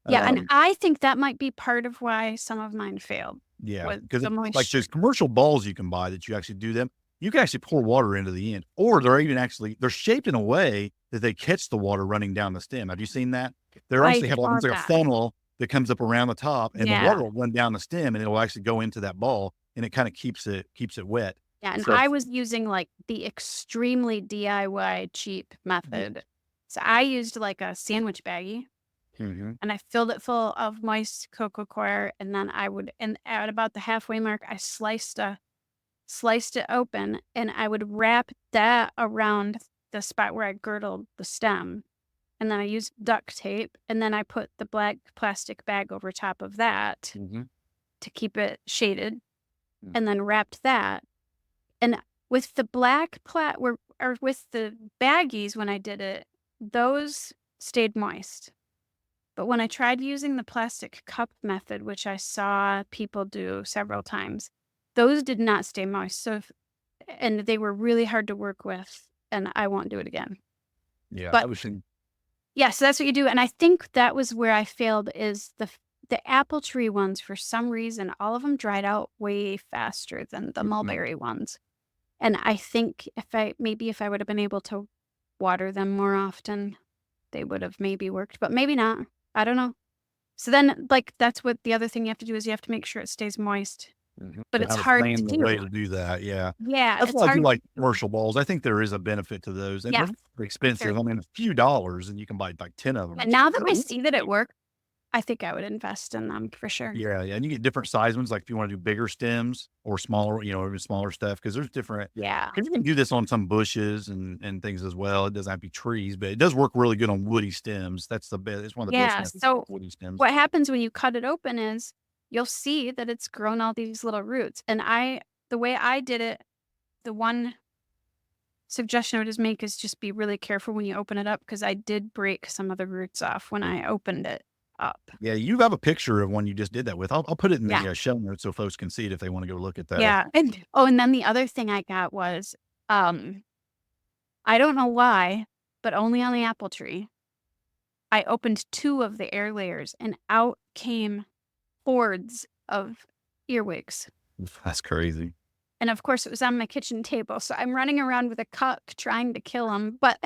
[SPEAKER 2] Yeah, and I think that might be part of why some of mine failed.
[SPEAKER 1] Yeah, because like those commercial balls you can buy that you actually do them, you can actually pour water into the end, or they're shaped in a way that they catch the water running down the stem. Have you seen that? They actually have like a funnel that comes up around the top, and the water will run down the stem, and it will actually go into that ball, and it kind of keeps it wet.
[SPEAKER 2] Yeah, and I was using like the extremely DIY cheap method. So I used like a sandwich baggie.
[SPEAKER 1] Mm-hmm.
[SPEAKER 2] And I filled it full of moist Coco Coir, and then and at about the halfway mark, I sliced it open, and I would wrap that around the spot where I girdled the stem. And then I used duct tape, and then I put the black plastic bag over top of that to keep it shaded, and then wrapped that. And with the with the baggies, when I did it, those stayed moist. But when I tried using the plastic cup method, which I saw people do several times, those did not stay moist. And they were really hard to work with, and I won't do it again.
[SPEAKER 1] Yeah,
[SPEAKER 2] but so that's what you do. And I think that was where I failed is the apple tree ones. For some reason, all of them dried out way faster than the mulberry ones. And I think if I would have been able to water them more often, they would have maybe worked, but maybe not. I don't know. So then, like, that's what the other thing you have to do is you have to make sure it stays moist. But it's hard to do.
[SPEAKER 1] Way to do that, yeah.
[SPEAKER 2] Yeah,
[SPEAKER 1] that's why I do like commercial balls. I think there is a benefit to those, and they're expensive.
[SPEAKER 2] Sure.
[SPEAKER 1] I mean, a few dollars, and you can buy like 10 of them.
[SPEAKER 2] And now that I see that it worked, I think I would invest in them for sure.
[SPEAKER 1] Yeah, and you get different size ones, like if you want to do bigger stems or smaller, even smaller stuff, because there's different.
[SPEAKER 2] Yeah,
[SPEAKER 1] because you can do this on some bushes and things as well. It doesn't have to be trees, but it does work really good on woody stems. That's the best. It's one of the best.
[SPEAKER 2] So
[SPEAKER 1] woody stems.
[SPEAKER 2] What happens when you cut it open is you'll see that it's grown all these little roots. And the way I did it, the one suggestion I would just make is just be really careful when you open it up, because I did break some of the roots off when I opened it. up.
[SPEAKER 1] Yeah, you have a picture of one you just did that with. I'll put it in
[SPEAKER 2] Yeah.
[SPEAKER 1] the show notes so folks can see it if they want to go look at that.
[SPEAKER 2] Yeah. And then the other thing I got was, um, I don't know why, but only on the apple tree, I opened 2 of the air layers and out came hordes of earwigs.
[SPEAKER 1] That's crazy.
[SPEAKER 2] And of course, it was on my kitchen table, so I'm running around with a cuck trying to kill them. But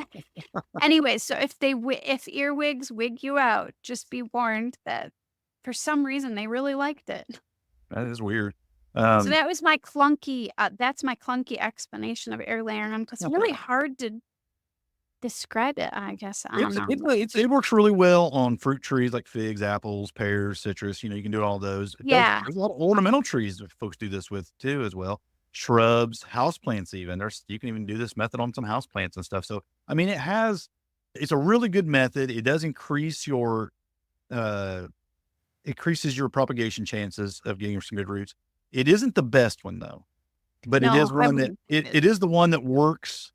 [SPEAKER 2] anyway, so if earwigs wig you out, just be warned that for some reason they really liked it.
[SPEAKER 1] That is weird.
[SPEAKER 2] So that was my clunky. That's my clunky explanation of air layering. It's really hard to describe it. I guess I don't know.
[SPEAKER 1] It works really well on fruit trees like figs, apples, pears, citrus. You can do all those.
[SPEAKER 2] Yeah.
[SPEAKER 1] There's a lot of ornamental trees that folks do this with too, as well. Shrubs, houseplants, even. You can even do this method on some houseplants and stuff. So, I mean, it's a really good method. It does increases your propagation chances of getting some good roots. It isn't the best one though, but it is one that it is the one that works.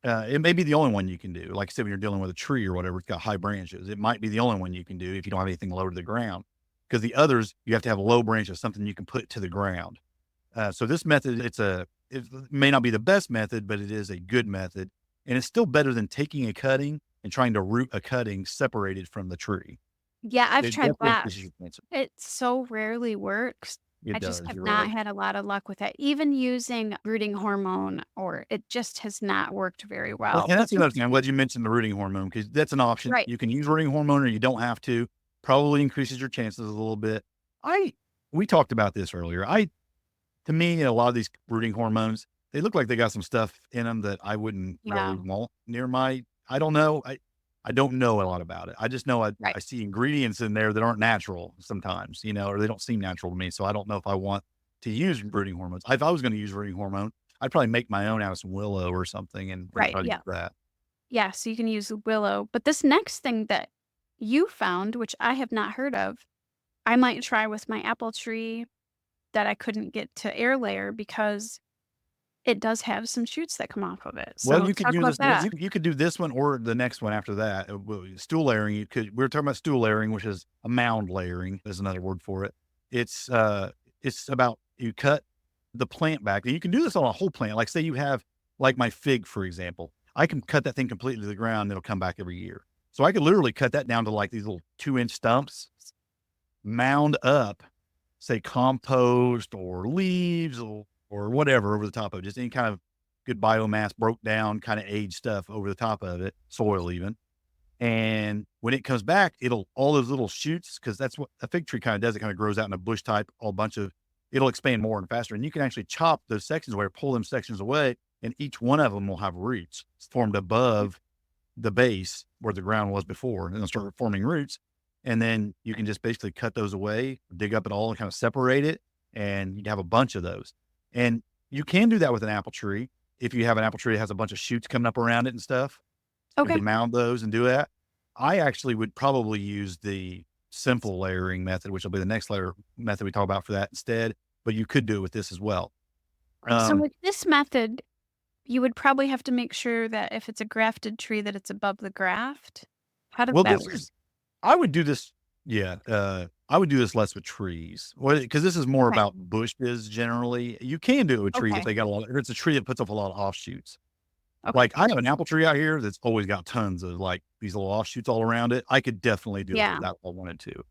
[SPEAKER 1] It may be the only one you can do. Like I said, when you're dealing with a tree or whatever, it's got high branches. It might be the only one you can do if you don't have anything low to the ground, because the others, you have to have low branches, something you can put to the ground. So this method, it may not be the best method, but it is a good method. And it's still better than taking a cutting and trying to root a cutting separated from the tree.
[SPEAKER 2] Yeah, I've tried that.
[SPEAKER 1] increases your chances.
[SPEAKER 2] It so rarely works. I
[SPEAKER 1] does,
[SPEAKER 2] just have
[SPEAKER 1] you're
[SPEAKER 2] not
[SPEAKER 1] right.
[SPEAKER 2] had a lot of luck with that. Even using rooting hormone, or it just has not worked very
[SPEAKER 1] Well,
[SPEAKER 2] well.
[SPEAKER 1] and that's another thing. I'm glad you mentioned the rooting hormone, because that's an option.
[SPEAKER 2] Right.
[SPEAKER 1] You can use rooting hormone or you don't have to. Probably increases your chances a little bit. We talked about this earlier. To me, a lot of these rooting hormones, they look like they got some stuff in them that I wouldn't really want near I don't know. I don't know a lot about it. I just know I see ingredients in there that aren't natural sometimes, or they don't seem natural to me. So I don't know if I want to use rooting hormones. If I was going to use rooting hormone, I'd probably make my own out of some willow or something and try to use that.
[SPEAKER 2] Yeah, so you can use willow. But this next thing that you found, which I have not heard of, I might try with my apple tree that I couldn't get to air layer because it does have some shoots that come off of it. So
[SPEAKER 1] Well, you could
[SPEAKER 2] talk
[SPEAKER 1] use
[SPEAKER 2] about
[SPEAKER 1] this.
[SPEAKER 2] that.
[SPEAKER 1] You could do this one or the next one after that. Stool layering. We were talking about stool layering, which is a mound layering. There's another word for it. It's about, you cut the plant back. And you can do this on a whole plant. Like say you have, like my fig, for example, I can cut that thing completely to the ground and it'll come back every year. So I could literally cut that down to like these little 2-inch stumps, mound up, say compost or leaves or whatever over the top of it, just any kind of good biomass, broke down kind of aged stuff over the top of it, soil even. And when it comes back, all those little shoots, because that's what a fig tree kind of does. It kind of grows out in a bush type, it'll expand more and faster. And you can actually chop those sections away or pull them sections away, and each one of them will have roots formed above the base where the ground was before, and they'll start forming roots. And then you can just basically cut those away, dig up it all and kind of separate it. And you'd have a bunch of those. And you can do that with an apple tree. If you have an apple tree that has a bunch of shoots coming up around it and stuff, you can mound those and do that. I actually would probably use the simple layering method, which will be the next layer method we talk about for that instead. But you could do it with this as well.
[SPEAKER 2] So with this method, you would probably have to make sure that if it's a grafted tree, that it's above the graft. How does that work?
[SPEAKER 1] I would do this. Yeah. I would do this less with trees, because this is more about bushes generally. You can do it with trees if they got if it's a tree that puts up a lot of offshoots. Like I have an apple tree out here that's always got tons of like these little offshoots all around it. I could definitely do that if I wanted to.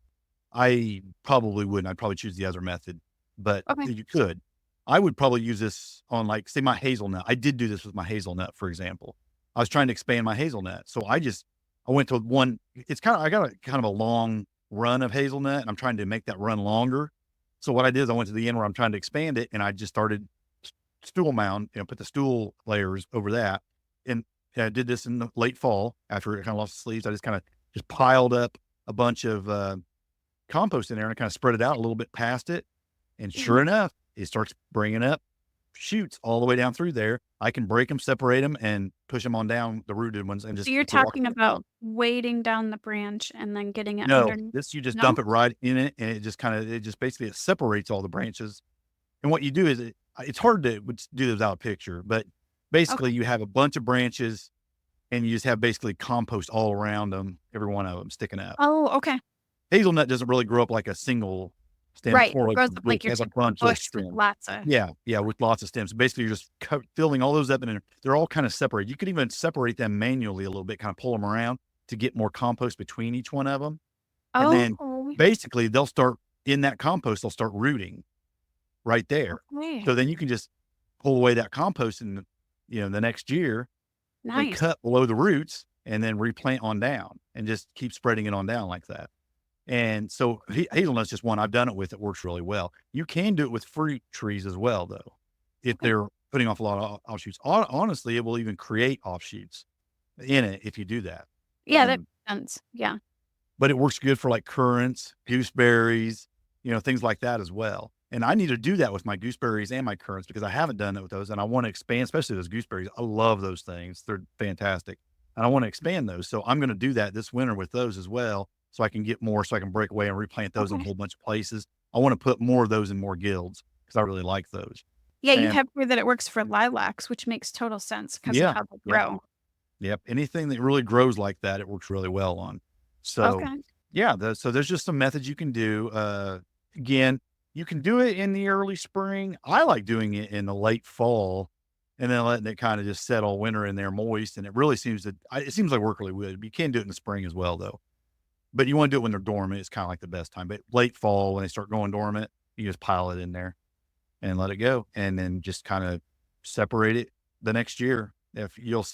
[SPEAKER 1] I probably wouldn't. I'd probably choose the other method, but you could. I would probably use this on, like, say my hazelnut. I did do this with my hazelnut, for example. I was trying to expand my hazelnut. So I went to one, I got a kind of a long run of hazelnut and I'm trying to make that run longer. So what I did is I went to the end where I'm trying to expand it and I just started stool mound, put the stool layers over that. And I did this in the late fall after it kind of lost the leaves. I just piled up a bunch of compost in there and I kind of spread it out a little bit past it. And sure enough, it starts bringing up shoots all the way down through there. I can break them, separate them, and push them on down, the rooted ones, and just.
[SPEAKER 2] So you're talking about weighting down the branch and then getting it
[SPEAKER 1] No,
[SPEAKER 2] underneath?
[SPEAKER 1] this, you just dump it right in it, and it just basically it separates all the branches. And what you do is it's hard to do this without a picture, but basically you have a bunch of branches and you just have basically compost all around them, every one of them sticking up.
[SPEAKER 2] Oh, okay.
[SPEAKER 1] hazelnut doesn't really grow up like a single stem. It's
[SPEAKER 2] Right.
[SPEAKER 1] more
[SPEAKER 2] It
[SPEAKER 1] like
[SPEAKER 2] grows up like
[SPEAKER 1] it
[SPEAKER 2] your
[SPEAKER 1] has a
[SPEAKER 2] typical
[SPEAKER 1] bunch of
[SPEAKER 2] bush with
[SPEAKER 1] stems.
[SPEAKER 2] lots of.
[SPEAKER 1] Yeah, with lots of stems. Basically, you're just filling all those up, and they're all kind of separated. You could even separate them manually a little bit, kind of pull them around to get more compost between each one of them. And then
[SPEAKER 2] Oh,
[SPEAKER 1] basically they'll start in that compost, they'll start rooting right there.
[SPEAKER 2] okay.
[SPEAKER 1] So then you can just pull away that compost and, the next year and
[SPEAKER 2] Nice.
[SPEAKER 1] cut below the roots and then replant on down and just keep spreading it on down like that. And so hazelnut's just one I've done it with. It works really well. You can do it with fruit trees as well, though, if
[SPEAKER 2] Okay.
[SPEAKER 1] they're putting off a lot of offshoots. Honestly, it will even create offshoots in it if you do that.
[SPEAKER 2] Yeah, that
[SPEAKER 1] Um,
[SPEAKER 2] makes sense. Yeah.
[SPEAKER 1] but it works good for like currants, gooseberries, things like that as well. And I need to do that with my gooseberries and my currants because I haven't done it with those. And I want to expand, especially those gooseberries. I love those things. They're fantastic. And I want to expand those. So I'm going to do that this winter with those as well. So I can get more, so I can break away and replant those in a
[SPEAKER 2] Okay.
[SPEAKER 1] whole bunch of places. I want to put more of those in more guilds because I really like those.
[SPEAKER 2] Yeah, you
[SPEAKER 1] And
[SPEAKER 2] have here that it works for lilacs, which makes total sense because of
[SPEAKER 1] yeah,
[SPEAKER 2] how they
[SPEAKER 1] yep,
[SPEAKER 2] grow.
[SPEAKER 1] yep. Anything that really grows like that, it works really well on. So
[SPEAKER 2] Okay.
[SPEAKER 1] yeah, so there's just some methods you can do. Again, you can do it in the early spring. I like doing it in the late fall and then letting it kind of just set all winter in there moist. And it really it seems like work really good. You can do it in the spring as well, though. But you want to do it when they're dormant. It's kind of like the best time. But late fall, when they start going dormant, you just pile it in there and let it go. And then just kind of separate it the next year. If you'll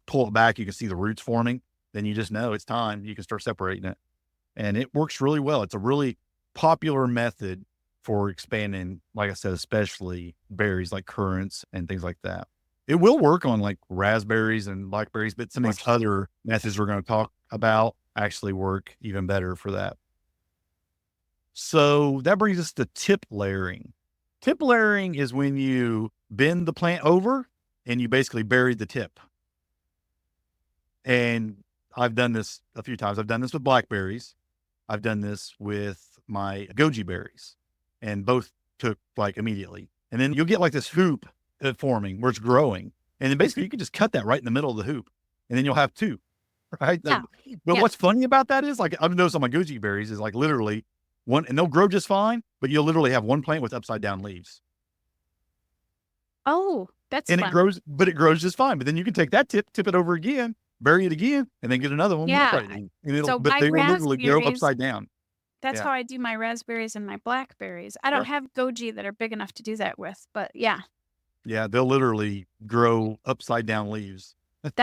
[SPEAKER 1] pull it back, you can see the roots forming. Then you just know it's time. You can start separating it. And it works really well. It's a really popular method for expanding, like I said, especially berries like currants and things like that. It will work on like raspberries and blackberries, but some of these other methods we're going to talk about actually work even better for that. So that brings us to tip layering. Tip layering is when you bend the plant over and you basically bury the tip. And I've done this a few times. I've done this with blackberries. I've done this with my goji berries, and both took like immediately. And then you'll get like this hoop forming where it's growing. And then basically you can just cut that right in the middle of the hoop and then you'll have two, right?
[SPEAKER 2] Yeah.
[SPEAKER 1] But
[SPEAKER 2] Yeah.
[SPEAKER 1] what's funny about that is like, I've noticed on my goji berries is like literally one, and they'll grow just fine, but you'll literally have one plant with upside down leaves
[SPEAKER 2] Oh, that's
[SPEAKER 1] and
[SPEAKER 2] fun.
[SPEAKER 1] it grows just fine. But then you can take that tip it over again, bury it again, and then get another one
[SPEAKER 2] Yeah.
[SPEAKER 1] right in. And
[SPEAKER 2] So
[SPEAKER 1] but
[SPEAKER 2] my
[SPEAKER 1] they will literally grow
[SPEAKER 2] raspberries,
[SPEAKER 1] upside down.
[SPEAKER 2] that's
[SPEAKER 1] Yeah.
[SPEAKER 2] how I do my raspberries and my blackberries. I don't
[SPEAKER 1] Yep.
[SPEAKER 2] have goji that are big enough to do that with, but yeah,
[SPEAKER 1] Yeah, they'll literally grow upside down leaves,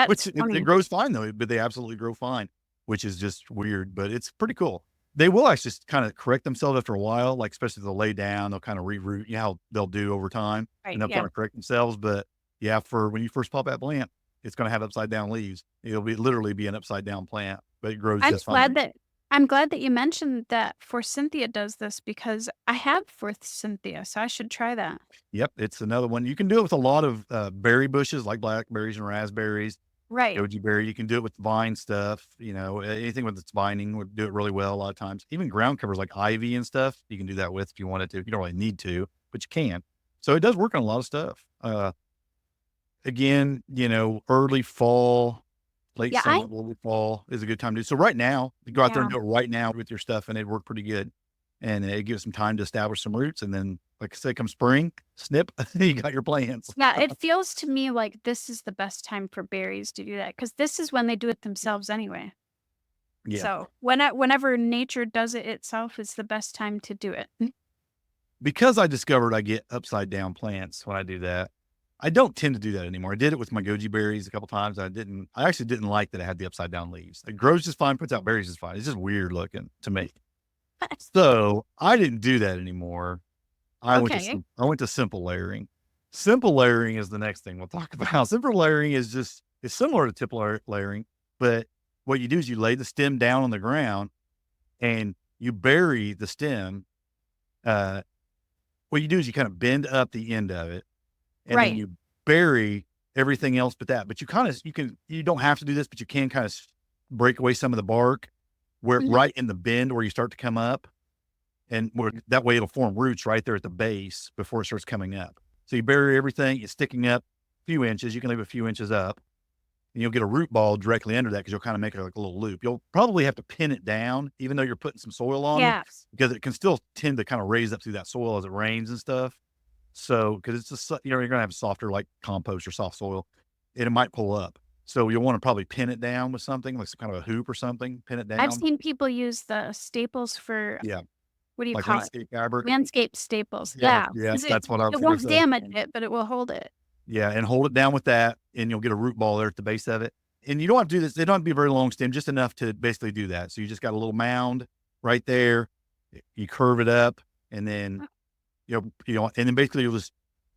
[SPEAKER 1] which
[SPEAKER 2] that's
[SPEAKER 1] it
[SPEAKER 2] funny.
[SPEAKER 1] grows fine though, but they absolutely grow fine, which is just weird, but it's pretty cool. They will actually just kind of correct themselves after a while, like especially if they'll lay down, they'll kind of reroot, how they'll do over time
[SPEAKER 2] Right.
[SPEAKER 1] and they'll
[SPEAKER 2] Yeah.
[SPEAKER 1] kind of correct themselves. But yeah, for when you first pop that plant, it's going to have upside down leaves. It'll literally be an upside down plant, but it grows
[SPEAKER 2] I'm
[SPEAKER 1] just
[SPEAKER 2] glad
[SPEAKER 1] fine.
[SPEAKER 2] that I'm glad that you mentioned that Forsythia does this because I have Forsythia, so I should try that.
[SPEAKER 1] Yep. It's another one. You can do it with a lot of berry bushes like blackberries and raspberries.
[SPEAKER 2] Right.
[SPEAKER 1] Goji berry, you can do it with vine stuff, anything with its vining would do it really well a lot of times. Even ground covers like ivy and stuff, you can do that with if you wanted to. You don't really need to, but you can. So it does work on a lot of stuff. Again, early fall, late
[SPEAKER 2] Yeah,
[SPEAKER 1] summer, early fall is a good time to do. So right now, you go out there and
[SPEAKER 2] yeah.
[SPEAKER 1] do it right now with your stuff and it'd work pretty good. And it gives some time to establish some roots. And then, like I said, come spring, snip, you got your plants.
[SPEAKER 2] Yeah, it feels to me like this is the best time for berries to do that because this is when they do it themselves anyway.
[SPEAKER 1] Yeah.
[SPEAKER 2] So whenever nature does it itself is the best time to do it.
[SPEAKER 1] Because I discovered I get upside down plants when I do that, I don't tend to do that anymore. I did it with my goji berries a couple times. I actually didn't like that it had the upside down leaves. It grows just fine, puts out berries just fine. It's just weird looking to me. So I didn't do that anymore. I
[SPEAKER 2] Okay.
[SPEAKER 1] went to simple layering. Simple layering is the next thing we'll talk about. Simple layering it's similar to tip layering, but what you do is you lay the stem down on the ground and you bury the stem. What you do is you kind of bend up the end of it and then
[SPEAKER 2] Right.
[SPEAKER 1] you bury everything else but that. But you don't have to do this, but you can kind of break away some of the bark where
[SPEAKER 2] Mhm.
[SPEAKER 1] right in the bend where you start to come up. And that way it'll form roots right there at the base before it starts coming up. So you bury everything, it's sticking up a few inches. You can leave a few inches up, and you'll get a root ball directly under that because you'll kind of make it like a little loop. You'll probably have to pin it down, even though you're putting some soil on them,
[SPEAKER 2] Yes.
[SPEAKER 1] because it can still tend to kind of raise up through that soil as it rains and stuff. So, because it's just, you're going to have softer like compost or soft soil, and it might pull up. So you'll want to probably pin it down with something like some kind of a hoop or something, pin it
[SPEAKER 2] I've
[SPEAKER 1] down.
[SPEAKER 2] seen people use the staples for,
[SPEAKER 1] Yeah.
[SPEAKER 2] what do you
[SPEAKER 1] Like
[SPEAKER 2] call it?
[SPEAKER 1] landscape fabric.
[SPEAKER 2] Landscape staples.
[SPEAKER 1] Yeah.
[SPEAKER 2] Yeah.
[SPEAKER 1] Yeah.
[SPEAKER 2] 'Cause
[SPEAKER 1] That's what I was
[SPEAKER 2] it
[SPEAKER 1] going to
[SPEAKER 2] won't
[SPEAKER 1] say.
[SPEAKER 2] damage it, but it will hold it.
[SPEAKER 1] Yeah. And hold it down with that, and you'll get a root ball there at the base of it. And you don't have to do this. They don't have to be a very long stem, just enough to basically do that. So you just got a little mound right there. You curve it up, and then, and then basically you'll just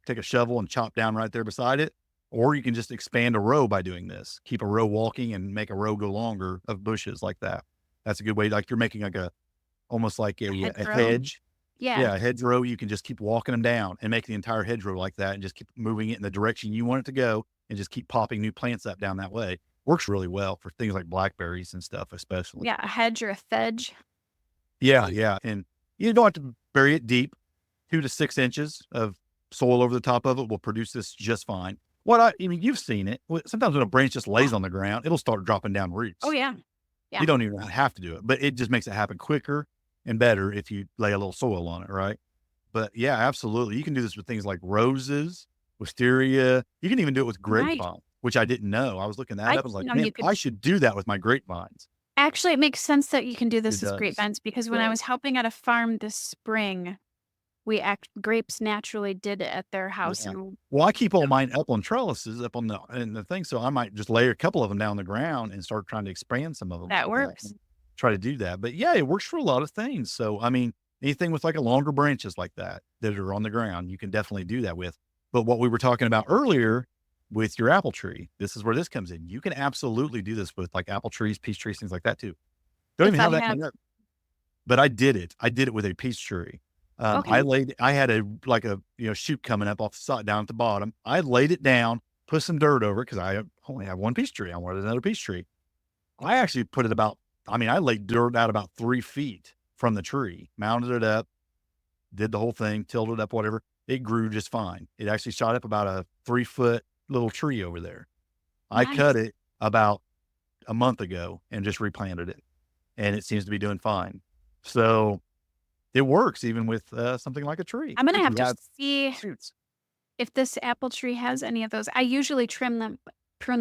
[SPEAKER 1] take a shovel and chop down right there beside it. Or you can just expand a row by doing this. Keep a row walking and make a row go longer of bushes like that. That's a good way. Like you're making like almost like a hedge.
[SPEAKER 2] Yeah.
[SPEAKER 1] Yeah, a hedgerow. You can just keep walking them down and make the entire hedgerow like that, and just keep moving it in the direction you want it to go, and just keep popping new plants up down that way. Works really well for things like blackberries and stuff, especially.
[SPEAKER 2] Yeah. A hedge or a fedge.
[SPEAKER 1] Yeah, yeah. And you don't have to bury it deep. 2 to 6 inches of soil over the top of it will produce this just fine. You've seen it. Sometimes when a branch just lays on the ground, it'll start dropping down roots.
[SPEAKER 2] Oh, yeah. Yeah.
[SPEAKER 1] You don't even have to do it, but it just makes it happen quicker and better if you lay a little soil on it, right? But yeah, absolutely. You can do this with things like roses, wisteria. You can even do it with grapevine, which I didn't know. I was looking that up. I was like, man, I should do that with my grapevines.
[SPEAKER 2] Actually, it makes sense that you can do this with grapevines, because when I was helping at a farm this spring, grapes naturally did it at their house.
[SPEAKER 1] Yeah.
[SPEAKER 2] And
[SPEAKER 1] Well, I keep all mine up on trellises, up on the thing. So I might just lay a couple of them down on the ground and start trying to expand some of them.
[SPEAKER 2] that works.
[SPEAKER 1] Try to do that. But yeah, it works for a lot of things. So, I mean, anything with like a longer branches like that are on the ground, you can definitely do that with. But what we were talking about earlier with your apple tree, this is where this comes in. You can absolutely do this with like apple trees, peach trees, things like that too. Don't even have that coming up. But I did it. I did it with a peach tree.
[SPEAKER 2] Okay.
[SPEAKER 1] I had a shoot coming up off the side down at the bottom. I laid it down, put some dirt over it because I only have one peach tree. I wanted another peach tree. I actually put it I laid dirt out about 3 feet from the tree, mounted it up, did the whole thing, tilled it up, whatever. It grew just fine. It actually shot up about a 3-foot little tree over there. I cut it about a month ago and just replanted it, and it seems to be doing fine. So it works even with something like a tree.
[SPEAKER 2] I'm going to have to see if this apple tree has any of those. I usually prune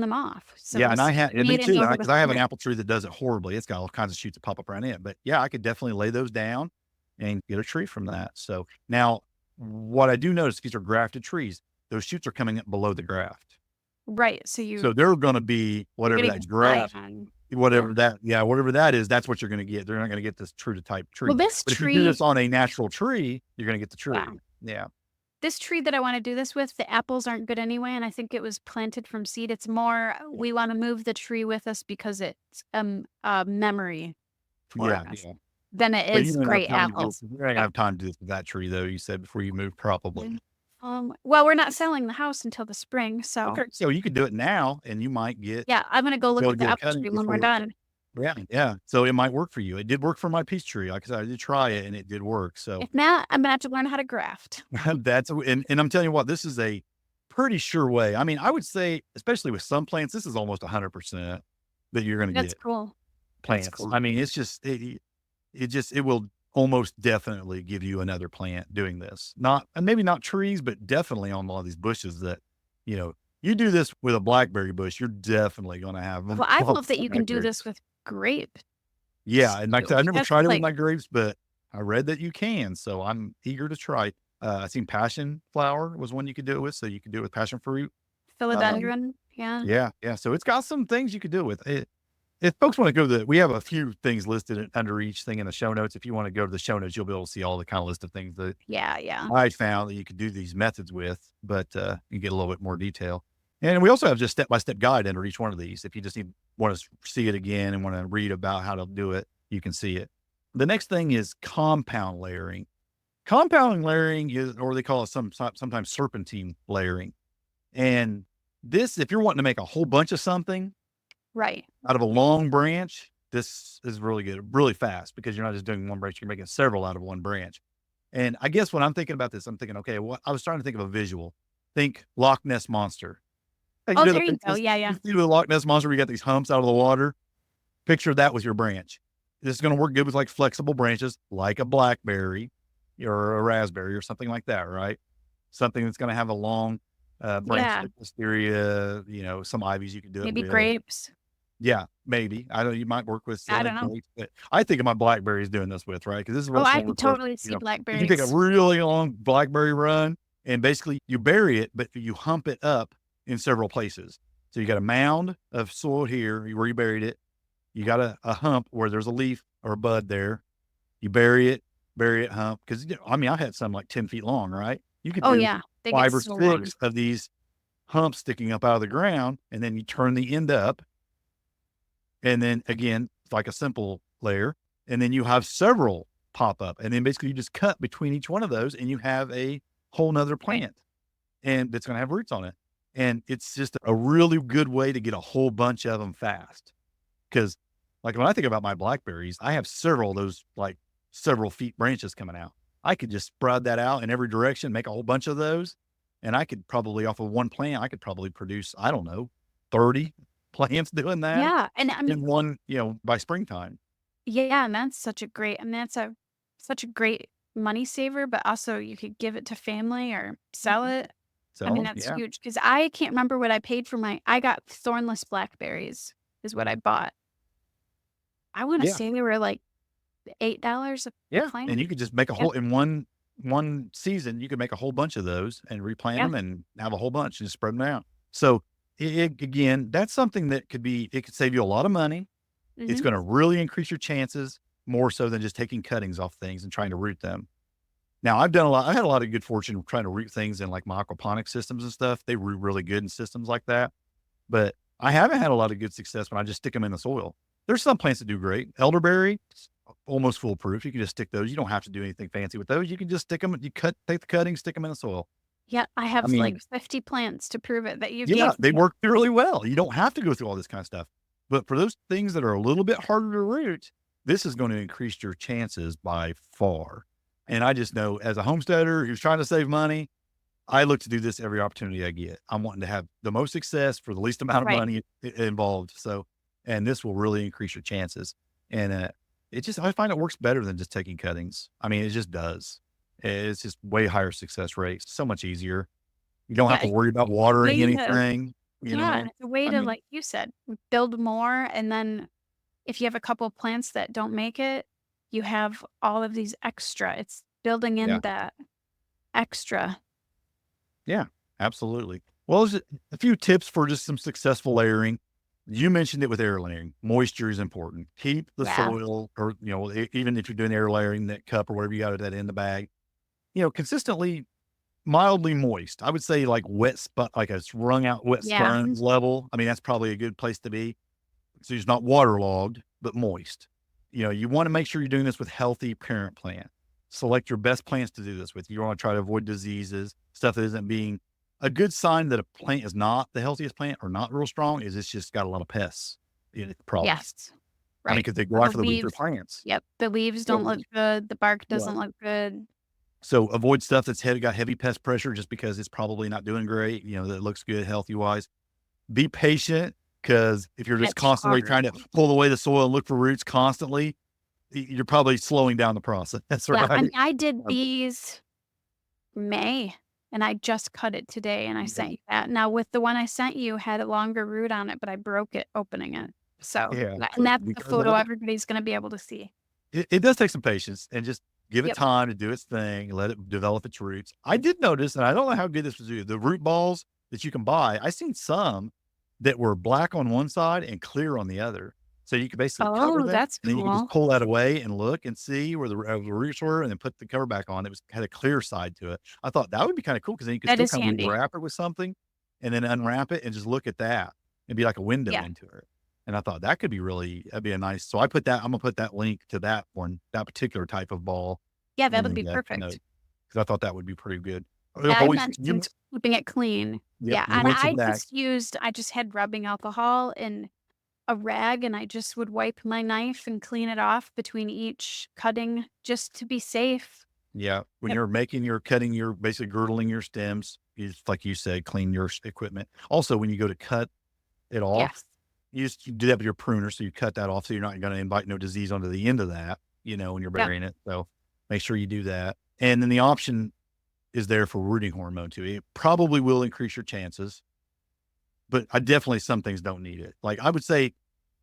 [SPEAKER 2] them off. So
[SPEAKER 1] yeah, and me too, because I have an apple tree that does it horribly. It's got all kinds of shoots that pop up right in it. But yeah, I could definitely lay those down and get a tree from that. So now what I do notice, these are grafted trees. Those shoots are coming up below the graft.
[SPEAKER 2] Right. So
[SPEAKER 1] they're going to be whatever that graft, whatever that is, that's what you're going to get. They're not going to get this true to type tree.
[SPEAKER 2] Well,
[SPEAKER 1] but if you do this on a natural tree, you're going to get the tree.
[SPEAKER 2] Wow.
[SPEAKER 1] Yeah.
[SPEAKER 2] This tree that I want to do this with, the apples aren't good anyway, and I think it was planted from seed. It's more we want to move the tree with us because it's a memory for us than it is great apples.
[SPEAKER 1] You're not going to have time to do this with that tree, though, you said, before you move, probably.
[SPEAKER 2] Well, we're not selling the house until the spring, so.
[SPEAKER 1] Okay, so you could do it now, and you might get.
[SPEAKER 2] Yeah, I'm going to go look at the apple tree when we're done.
[SPEAKER 1] Yeah. So it might work for you. It did work for my peach tree. Like I said, I did try it, and it did work. So
[SPEAKER 2] if not, I'm gonna have to learn how to graft.
[SPEAKER 1] and I'm telling you what, this is a pretty sure way. I mean, I would say, especially with some plants, this is almost 100% that you're going to get.
[SPEAKER 2] That's cool.
[SPEAKER 1] Plants. That's cool. I mean, it's just it will almost definitely give you another plant doing this. Maybe not trees, but definitely on a lot of these bushes that you do this with a blackberry bush, you're definitely going to have them.
[SPEAKER 2] Well, I love that you can do this with grape.
[SPEAKER 1] Yeah, and like I said, I've never tried it with my grapes, but I read that you can, so I'm eager to try. I seen passion flower was one you could do it with, so you could do it with passion fruit.
[SPEAKER 2] Philodendron, yeah.
[SPEAKER 1] Yeah. So it's got some things you could do with it. If folks want to go we have a few things listed under each thing in the show notes. If you want to go to the show notes, you'll be able to see all the kind of list of things that I found that you could do these methods with, but you get a little bit more detail. And we also have just step-by-step guide under each one of these. If you just want to see it again and want to read about how to do it, you can see it. The next thing is compound layering. Compound layering is, or they call it sometimes serpentine layering. And this, if you're wanting to make a whole bunch of something
[SPEAKER 2] right
[SPEAKER 1] out of a long branch, this is really good, really fast, because you're not just doing one branch, you're making several out of one branch. And I guess when I'm thinking about this, I'm thinking, okay, I was trying to think of a visual. Think Loch Ness Monster. You
[SPEAKER 2] Oh,
[SPEAKER 1] know the
[SPEAKER 2] there you go.
[SPEAKER 1] pictures,
[SPEAKER 2] Yeah,
[SPEAKER 1] you
[SPEAKER 2] yeah.
[SPEAKER 1] see the Loch Ness Monster, we got these humps out of the water. Picture that with your branch. This is going to work good with like flexible branches, like a blackberry or a raspberry or something like that, right? Something that's going to have a long branch,
[SPEAKER 2] Yeah.
[SPEAKER 1] like wisteria, some ivies you can do it
[SPEAKER 2] Maybe
[SPEAKER 1] with.
[SPEAKER 2] grapes.
[SPEAKER 1] Yeah, maybe. I don't. You might work with
[SPEAKER 2] I don't know.
[SPEAKER 1] grapes, but I think of my blackberries doing this with, right? Because this is
[SPEAKER 2] Oh,
[SPEAKER 1] what's
[SPEAKER 2] I
[SPEAKER 1] going to
[SPEAKER 2] can
[SPEAKER 1] work perfect.
[SPEAKER 2] totally see
[SPEAKER 1] You can take a
[SPEAKER 2] blackberries.
[SPEAKER 1] really long blackberry run and basically you bury it, but you hump it up in several places. So you got a mound of soil here where you buried it. You got a hump where there's a leaf or a bud there. You bury it, hump. Because I had some like 10 feet long, right? You could
[SPEAKER 2] Oh,
[SPEAKER 1] do
[SPEAKER 2] yeah. They get
[SPEAKER 1] 5 or
[SPEAKER 2] so long.
[SPEAKER 1] 6 of these humps sticking up out of the ground, and then you turn the end up, and then again, it's like a simple layer, and then you have several pop up, and then basically you just cut between each one of those, and you have a whole nother
[SPEAKER 2] Right.
[SPEAKER 1] plant, and it's going to have roots on it. And it's just a really good way to get a whole bunch of them fast. Because, like, when I think about my blackberries, I have several of those, like, several feet branches coming out. I could just spread that out in every direction, make a whole bunch of those, and I could probably, off of one plant, I could probably produce, I don't know, 30 plants doing that
[SPEAKER 2] Yeah. And I mean,
[SPEAKER 1] in one, by springtime.
[SPEAKER 2] yeah, and that's such a great money saver, but also you could give it to family or sell
[SPEAKER 1] Mhm.
[SPEAKER 2] it. I
[SPEAKER 1] Sell
[SPEAKER 2] mean,
[SPEAKER 1] them,
[SPEAKER 2] that's
[SPEAKER 1] yeah.
[SPEAKER 2] huge because I can't remember what I paid for I got thornless blackberries is what I bought. I want to
[SPEAKER 1] Yeah,
[SPEAKER 2] say they were like $8 a
[SPEAKER 1] yeah, and
[SPEAKER 2] plant.
[SPEAKER 1] you could just make a
[SPEAKER 2] Yep.
[SPEAKER 1] whole in one season, you could make a whole bunch of those and replant
[SPEAKER 2] Yeah.
[SPEAKER 1] them and have a whole bunch and just spread them out. So, again, that's something that it could save you a lot of money. It's
[SPEAKER 2] Mhm.
[SPEAKER 1] gonna really increase your chances more so than just taking cuttings off things and trying to root them. Now, I had a lot of good fortune trying to root things in like my aquaponic systems and stuff. They root really good in systems like that. But I haven't had a lot of good success when I just stick them in the soil. There's some plants that do great. Elderberry, almost foolproof. You can just stick those. You don't have to do anything fancy with those. You can just stick them. Take the cuttings, stick them in the soil.
[SPEAKER 2] Yeah, I
[SPEAKER 1] I
[SPEAKER 2] have like
[SPEAKER 1] mean,
[SPEAKER 2] 50 plants to prove it that you
[SPEAKER 1] yeah,
[SPEAKER 2] gave
[SPEAKER 1] they
[SPEAKER 2] me.
[SPEAKER 1] work really well. You don't have to go through all this kind of stuff. But for those things that are a little bit harder to root, this is going to increase your chances by far. And I just know as a homesteader who's trying to save money, I look to do this every opportunity I get. I'm wanting to have the most success for the least amount of
[SPEAKER 2] Right.
[SPEAKER 1] money involved. So, and this will really increase your chances. And I find it works better than just taking cuttings. I mean, it just does. It's just way higher success rate. So much easier. You don't have
[SPEAKER 2] Yeah,
[SPEAKER 1] to worry about
[SPEAKER 2] way
[SPEAKER 1] watering
[SPEAKER 2] to
[SPEAKER 1] anything,
[SPEAKER 2] yeah, and it's a way
[SPEAKER 1] I
[SPEAKER 2] to,
[SPEAKER 1] mean,
[SPEAKER 2] like you said, build more, and then if you have a couple of plants that don't make it, you have all of these extra. It's building
[SPEAKER 1] yeah,
[SPEAKER 2] in that extra.
[SPEAKER 1] yeah, absolutely. Well, there's a few tips for just some successful layering. You mentioned it with air layering. Moisture is important. Keep the
[SPEAKER 2] Yeah.
[SPEAKER 1] soil, or even if you're doing air layering, that cup or whatever you got that in the bag, consistently mildly moist. I would say like wet spot, like a wrung out wet
[SPEAKER 2] Yeah.
[SPEAKER 1] sponge level. I mean, that's probably a good place to be. So it's not waterlogged, but moist. You want to make sure you're doing this with healthy parent plant. Select your best plants to do this with. You want to try to avoid diseases, stuff that isn't being a good sign that a plant is not the healthiest plant or not real strong is it's just got a lot of pests in it, problems.
[SPEAKER 2] Yes.
[SPEAKER 1] I mean,
[SPEAKER 2] Right.
[SPEAKER 1] because they go
[SPEAKER 2] Or the
[SPEAKER 1] after the weaker
[SPEAKER 2] leaves.
[SPEAKER 1] plants.
[SPEAKER 2] Yep, the leaves don't
[SPEAKER 1] So,
[SPEAKER 2] look good, the bark
[SPEAKER 1] yeah.
[SPEAKER 2] doesn't look good.
[SPEAKER 1] So avoid stuff that's got heavy pest pressure just because it's probably not doing great, that looks good healthy wise. Be patient because if you're just
[SPEAKER 2] It's
[SPEAKER 1] constantly
[SPEAKER 2] hard.
[SPEAKER 1] trying to pull away the soil and look for roots constantly, you're probably slowing down the process. That's
[SPEAKER 2] Yeah, I mean,
[SPEAKER 1] right.
[SPEAKER 2] I did
[SPEAKER 1] Um,
[SPEAKER 2] these May, and I just cut it today, and I
[SPEAKER 1] yeah,
[SPEAKER 2] sent you that. Now with the one I sent you had a longer root on it, but I broke it opening it. So,
[SPEAKER 1] yeah.
[SPEAKER 2] and that's
[SPEAKER 1] Be
[SPEAKER 2] the
[SPEAKER 1] careful
[SPEAKER 2] photo
[SPEAKER 1] with that.
[SPEAKER 2] everybody's gonna be able to see.
[SPEAKER 1] It does take some patience and just give it
[SPEAKER 2] Yep.
[SPEAKER 1] time to do its thing, let it develop its roots. I did notice, and I don't know how good this was you, the root balls that you can buy, I seen some that were black on one side and clear on the other. So you could basically cover
[SPEAKER 2] Oh,
[SPEAKER 1] them,
[SPEAKER 2] that's
[SPEAKER 1] and then you could just
[SPEAKER 2] cool.
[SPEAKER 1] pull that away and look and see where the roots were, and then put the cover back on. It had a clear side to it. I thought that would be kind of cool because then you could
[SPEAKER 2] That
[SPEAKER 1] still
[SPEAKER 2] is
[SPEAKER 1] kind of
[SPEAKER 2] handy.
[SPEAKER 1] wrap it with something, and then unwrap it and just look at that and be like a window
[SPEAKER 2] Yeah.
[SPEAKER 1] into it. And I thought that'd be a nice. So I'm gonna put that link to that one, that particular type of ball
[SPEAKER 2] Yeah,
[SPEAKER 1] in
[SPEAKER 2] that'll be
[SPEAKER 1] the
[SPEAKER 2] perfect.
[SPEAKER 1] note because I thought that would be pretty good.
[SPEAKER 2] I
[SPEAKER 1] Always,
[SPEAKER 2] mentioned keeping it clean.
[SPEAKER 1] yep,
[SPEAKER 2] Yeah,
[SPEAKER 1] you
[SPEAKER 2] and
[SPEAKER 1] mentioned that.
[SPEAKER 2] I just had rubbing alcohol and a rag, and I just would wipe my knife and clean it off between each cutting just to be safe.
[SPEAKER 1] Yeah, when
[SPEAKER 2] Yep.
[SPEAKER 1] you're basically girdling your stems, is, like you said, clean your equipment. Also, when you go to cut it off,
[SPEAKER 2] Yes.
[SPEAKER 1] you do that with your pruner. So you cut that off so you're not going to invite no disease onto the end of that, when you're
[SPEAKER 2] Yep.
[SPEAKER 1] burying it. So make sure you do that. And then the option is there for rooting hormone too. It probably will increase your chances, but some things don't need it. Like I would say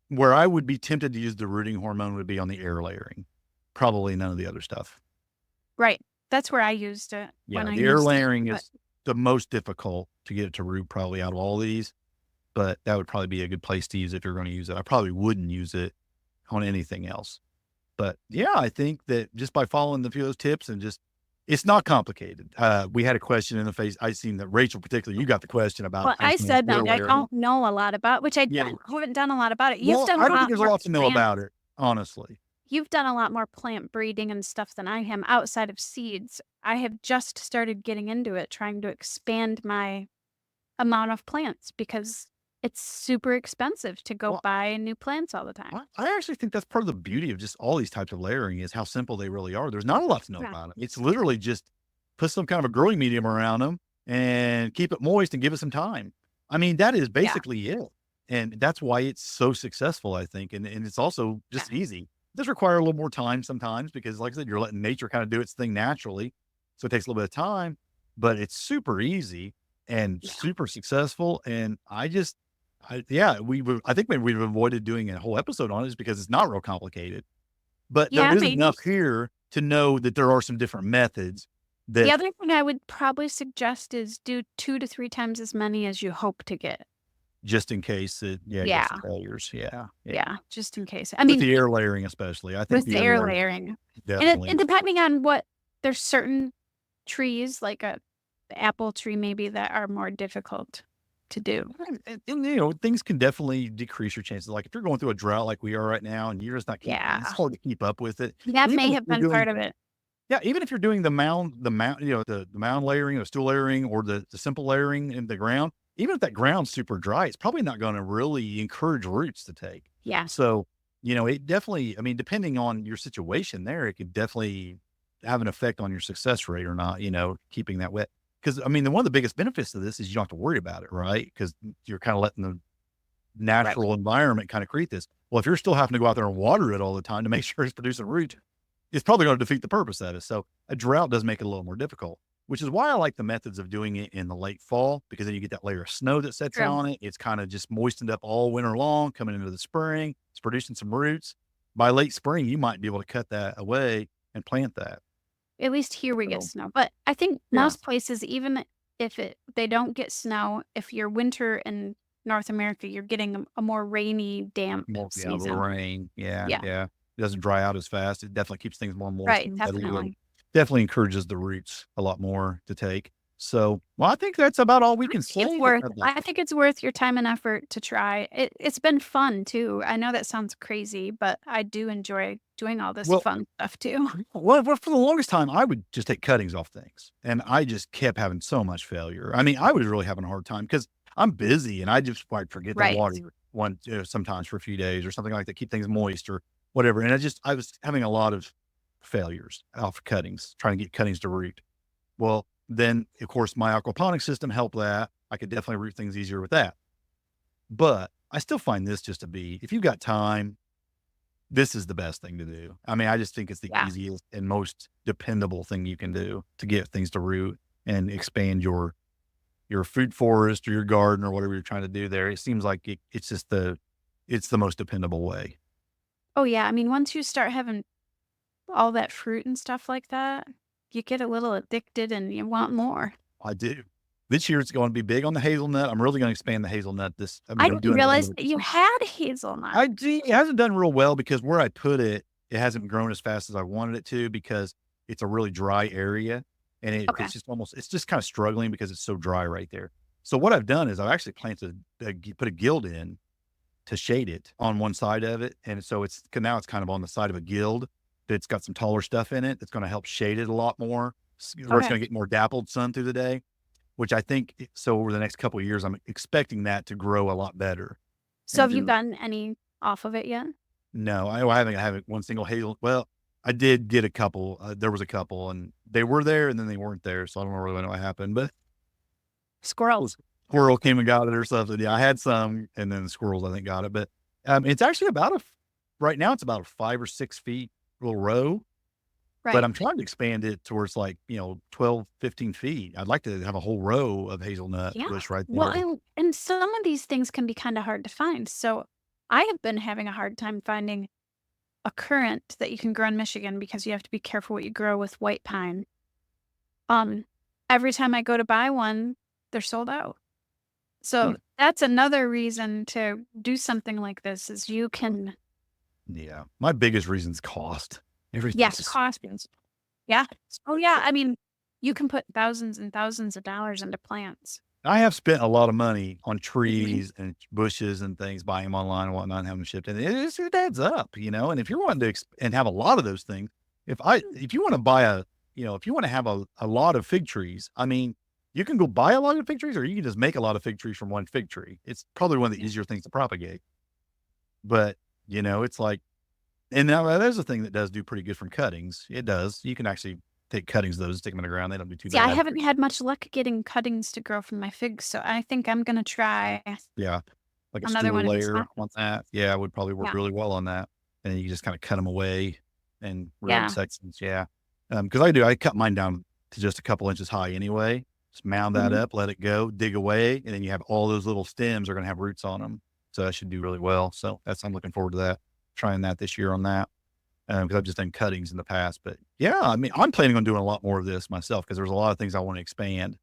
[SPEAKER 1] where I would be tempted to use the rooting hormone would be on the air layering, probably none of the other stuff.
[SPEAKER 2] Right. That's where I used it
[SPEAKER 1] Yeah,
[SPEAKER 2] when I
[SPEAKER 1] the air
[SPEAKER 2] used it.
[SPEAKER 1] layering
[SPEAKER 2] But
[SPEAKER 1] is the most difficult to get it to root probably out of all these, but that would probably be a good place to use it if you're going to use it. I probably wouldn't use it on anything else. But yeah, I think that just by following a few of those tips and it's not complicated. We had a question in the face. I seen that Rachel, particularly, you got the question about
[SPEAKER 2] well, I said
[SPEAKER 1] air
[SPEAKER 2] that I
[SPEAKER 1] layering.
[SPEAKER 2] don't know a lot about, which I
[SPEAKER 1] Yeah.
[SPEAKER 2] haven't done a lot about it. You've
[SPEAKER 1] Well,
[SPEAKER 2] done
[SPEAKER 1] I
[SPEAKER 2] a
[SPEAKER 1] don't think
[SPEAKER 2] lot
[SPEAKER 1] there's a
[SPEAKER 2] more
[SPEAKER 1] lot to know
[SPEAKER 2] plant.
[SPEAKER 1] about it, honestly.
[SPEAKER 2] You've done a lot more plant breeding and stuff than I am outside of seeds. I have just started getting into it, trying to expand my amount of plants because it's super expensive to go
[SPEAKER 1] Well,
[SPEAKER 2] buy new plants all the time.
[SPEAKER 1] I actually think that's part of the beauty of just all these types of layering is how simple they really are. There's not a lot to know
[SPEAKER 2] Yeah.
[SPEAKER 1] about them. It's literally just put some kind of a growing medium around them and keep it moist and give it some time. I mean, that is
[SPEAKER 2] Yeah.
[SPEAKER 1] basically it. And that's why it's so successful, I think. And it's also just
[SPEAKER 2] Yeah.
[SPEAKER 1] easy. It does require a little more time sometimes because, like I said, you're letting nature kind of do its thing naturally. So it takes a little bit of time, but it's super easy and
[SPEAKER 2] Yeah.
[SPEAKER 1] super successful. And I think maybe we've avoided doing a whole episode on it is because it's not real complicated, but there
[SPEAKER 2] Yeah,
[SPEAKER 1] is
[SPEAKER 2] maybe.
[SPEAKER 1] enough here to know that there are some different methods
[SPEAKER 2] The
[SPEAKER 1] that
[SPEAKER 2] other thing I would probably suggest is do 2 to 3 times as many as you hope to get.
[SPEAKER 1] just in case you have
[SPEAKER 2] Yeah.
[SPEAKER 1] some failures. Yeah.
[SPEAKER 2] Yeah, just in case. I
[SPEAKER 1] With
[SPEAKER 2] mean,
[SPEAKER 1] the air layering, especially, I think
[SPEAKER 2] with
[SPEAKER 1] the
[SPEAKER 2] the
[SPEAKER 1] air
[SPEAKER 2] air
[SPEAKER 1] layering
[SPEAKER 2] layering. And
[SPEAKER 1] definitely.
[SPEAKER 2] depending on there's certain trees, like a apple tree maybe, that are more difficult to do.
[SPEAKER 1] And things can definitely decrease your chances. Like if you're going through a drought like we are right now, and you're just not keeping,
[SPEAKER 2] Yeah.
[SPEAKER 1] it's hard to keep up with it.
[SPEAKER 2] That
[SPEAKER 1] Even
[SPEAKER 2] may
[SPEAKER 1] if
[SPEAKER 2] have
[SPEAKER 1] you're
[SPEAKER 2] been part
[SPEAKER 1] doing
[SPEAKER 2] of it.
[SPEAKER 1] Yeah, even if you're doing the mound, the mound layering, the stool layering, or the simple layering in the ground, even if that ground's super dry, it's probably not going to really encourage roots to take.
[SPEAKER 2] Yeah.
[SPEAKER 1] So, it definitely, I mean, depending on your situation there, it could definitely have an effect on your success rate or not, keeping that wet. Because, I mean, one of the biggest benefits of this is you don't have to worry about it, right? Because you're kind of letting the
[SPEAKER 2] Right.
[SPEAKER 1] natural environment kind of create this. Well, if you're still having to go out there and water it all the time to make sure it's producing roots, it's probably going to defeat the purpose of it. So a drought does make it a little more difficult, which is why I like the methods of doing it in the late fall, because then you get that layer of snow that sets
[SPEAKER 2] True.
[SPEAKER 1] on it. It's kind of just moistened up all winter long, coming into the spring. It's producing some roots. By late spring, you might be able to cut that away and plant that.
[SPEAKER 2] At least here we get
[SPEAKER 1] So,
[SPEAKER 2] snow. But I think
[SPEAKER 1] yeah,
[SPEAKER 2] most places, even if they don't get snow, if you're winter in North America, you're getting a more rainy, damp
[SPEAKER 1] more, the
[SPEAKER 2] season.
[SPEAKER 1] rain. Yeah,
[SPEAKER 2] Yeah.
[SPEAKER 1] yeah. It doesn't dry out as fast. It definitely keeps things more moist.
[SPEAKER 2] Right.
[SPEAKER 1] And steady, and
[SPEAKER 2] Definitely.
[SPEAKER 1] definitely encourages the roots a lot more to take. So, well, I think that's about all we can say
[SPEAKER 2] I think it's worth your time and effort to try. It's been fun too. I know that sounds crazy, but I do enjoy doing all this
[SPEAKER 1] Well,
[SPEAKER 2] fun stuff too.
[SPEAKER 1] well, for the longest time, I would just take cuttings off things, and I just kept having so much failure. I mean, I was really having a hard time because I'm busy, and I just like forget to
[SPEAKER 2] Right.
[SPEAKER 1] water sometimes for a few days or something like that, keep things moist or whatever. And I was having a lot of failures off cuttings, trying to get cuttings to root. Well, then of course my aquaponics system helped that. I could definitely root things easier with that. But I still find this just to be, if you've got time, this is the best thing to do. I mean, I just think it's the
[SPEAKER 2] Yeah.
[SPEAKER 1] easiest and most dependable thing you can do to get things to root and expand your food forest or your garden or whatever you're trying to do there. It seems like it's just it's the most dependable way.
[SPEAKER 2] Oh yeah. I mean, once you start having all that fruit and stuff like that, you get a little addicted and you want more.
[SPEAKER 1] I do. This year it's going to be big on the hazelnut. I'm really going to expand the hazelnut.
[SPEAKER 2] I
[SPEAKER 1] I'm
[SPEAKER 2] didn't
[SPEAKER 1] doing it
[SPEAKER 2] realize that you had hazelnut.
[SPEAKER 1] It hasn't done real well because where I put it, it hasn't grown as fast as I wanted it to because it's a really dry area and
[SPEAKER 2] Okay.
[SPEAKER 1] it's just kind of struggling because it's so dry right there. So what I've done is I've actually put a guild in to shade it on one side of it. And so now it's kind of on the side of a guild that's got some taller stuff in it that's going to help shade it a lot more, where it's
[SPEAKER 2] Okay.
[SPEAKER 1] going to get more dappled sun through the day, which I think, so over the next couple of years, I'm expecting that to grow a lot better.
[SPEAKER 2] So
[SPEAKER 1] And
[SPEAKER 2] have you
[SPEAKER 1] do,
[SPEAKER 2] gotten any off of it yet?
[SPEAKER 1] no, I haven't one single hazel. Well, I did get a couple. There was a couple and they were there and then they weren't there. So I don't really know what happened, but
[SPEAKER 2] Squirrels.
[SPEAKER 1] Squirrel came and got it or something. Yeah, I had some, and then the squirrels I think got it. But it's actually right now it's about a 5 or 6 feet little row. But
[SPEAKER 2] Right.
[SPEAKER 1] I'm trying to expand it towards 12, 15 feet. I'd like to have a whole row of hazelnut
[SPEAKER 2] Yeah.
[SPEAKER 1] bush right
[SPEAKER 2] Well,
[SPEAKER 1] there.
[SPEAKER 2] and some of these things can be kind of hard to find. So I have been having a hard time finding a currant that you can grow in Michigan because you have to be careful what you grow with white pine. Um, every time I go to buy one, they're sold out.
[SPEAKER 1] Hmm.
[SPEAKER 2] So that's another reason to do something like this is you can,
[SPEAKER 1] Yeah. My biggest reason is cost. Everything's
[SPEAKER 2] yes,
[SPEAKER 1] just
[SPEAKER 2] cost. Yeah. Oh yeah. I mean, you can put thousands and thousands of dollars into plants.
[SPEAKER 1] I have spent a lot of money on
[SPEAKER 2] Mhm.
[SPEAKER 1] trees and bushes and things, buying them online and whatnot, and having them shipped, and it adds up, and if you're wanting to and have a lot of those things, if you wanna buy if you wanna have a lot of fig trees, I mean, you can go buy a lot of fig trees, or you can just make a lot of fig trees from one fig tree. It's probably one of the
[SPEAKER 2] Yeah.
[SPEAKER 1] easier things to propagate, but, it's like and now there's a thing that does do pretty good from cuttings. It does. You can actually take cuttings of those, stick them in the ground, they don't do too
[SPEAKER 2] See, I
[SPEAKER 1] bad.
[SPEAKER 2] haven't had much luck getting cuttings to grow from my figs, so I think I'm gonna try
[SPEAKER 1] Yeah. Like a
[SPEAKER 2] another
[SPEAKER 1] stool
[SPEAKER 2] one of these
[SPEAKER 1] layer on
[SPEAKER 2] methods.
[SPEAKER 1] that. Yeah, would probably work
[SPEAKER 2] Yeah.
[SPEAKER 1] really well on that. And then you just kinda cut them away and rib
[SPEAKER 2] Yeah.
[SPEAKER 1] sections, yeah. Because I cut mine down to just a couple inches high anyway. Just mound that
[SPEAKER 2] Mhm.
[SPEAKER 1] up, let it go, dig away, and then you have all those little stems are gonna have roots on them. So that should do really well. So I'm looking forward to that, trying that this year on that, because I've just done cuttings in the past. But yeah, I mean, I'm planning on doing a lot more of this myself because there's a lot of things I wanna expand.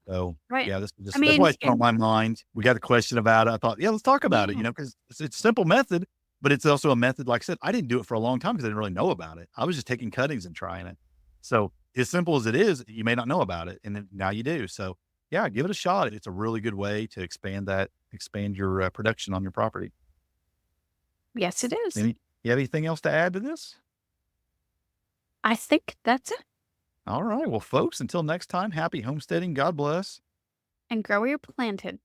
[SPEAKER 1] So,
[SPEAKER 2] Right.
[SPEAKER 1] yeah,
[SPEAKER 2] I
[SPEAKER 1] that's why
[SPEAKER 2] mean,
[SPEAKER 1] it's been on my mind. We got a question about it. I thought, "Yeah, let's talk about it,"
[SPEAKER 2] yeah.
[SPEAKER 1] because it's a simple method, but it's also a method, like I said, I didn't do it for a long time because I didn't really know about it. I was just taking cuttings and trying it. So, as simple as it is, you may not know about it, and then now you do. So, yeah, give it a shot. It's a really good way to expand your, production on your property.
[SPEAKER 2] Yes, it is.
[SPEAKER 1] You have anything else to add to this?
[SPEAKER 2] I think that's it.
[SPEAKER 1] Alright, well, folks, until next time, happy homesteading. God bless.
[SPEAKER 2] And grow where you're planted.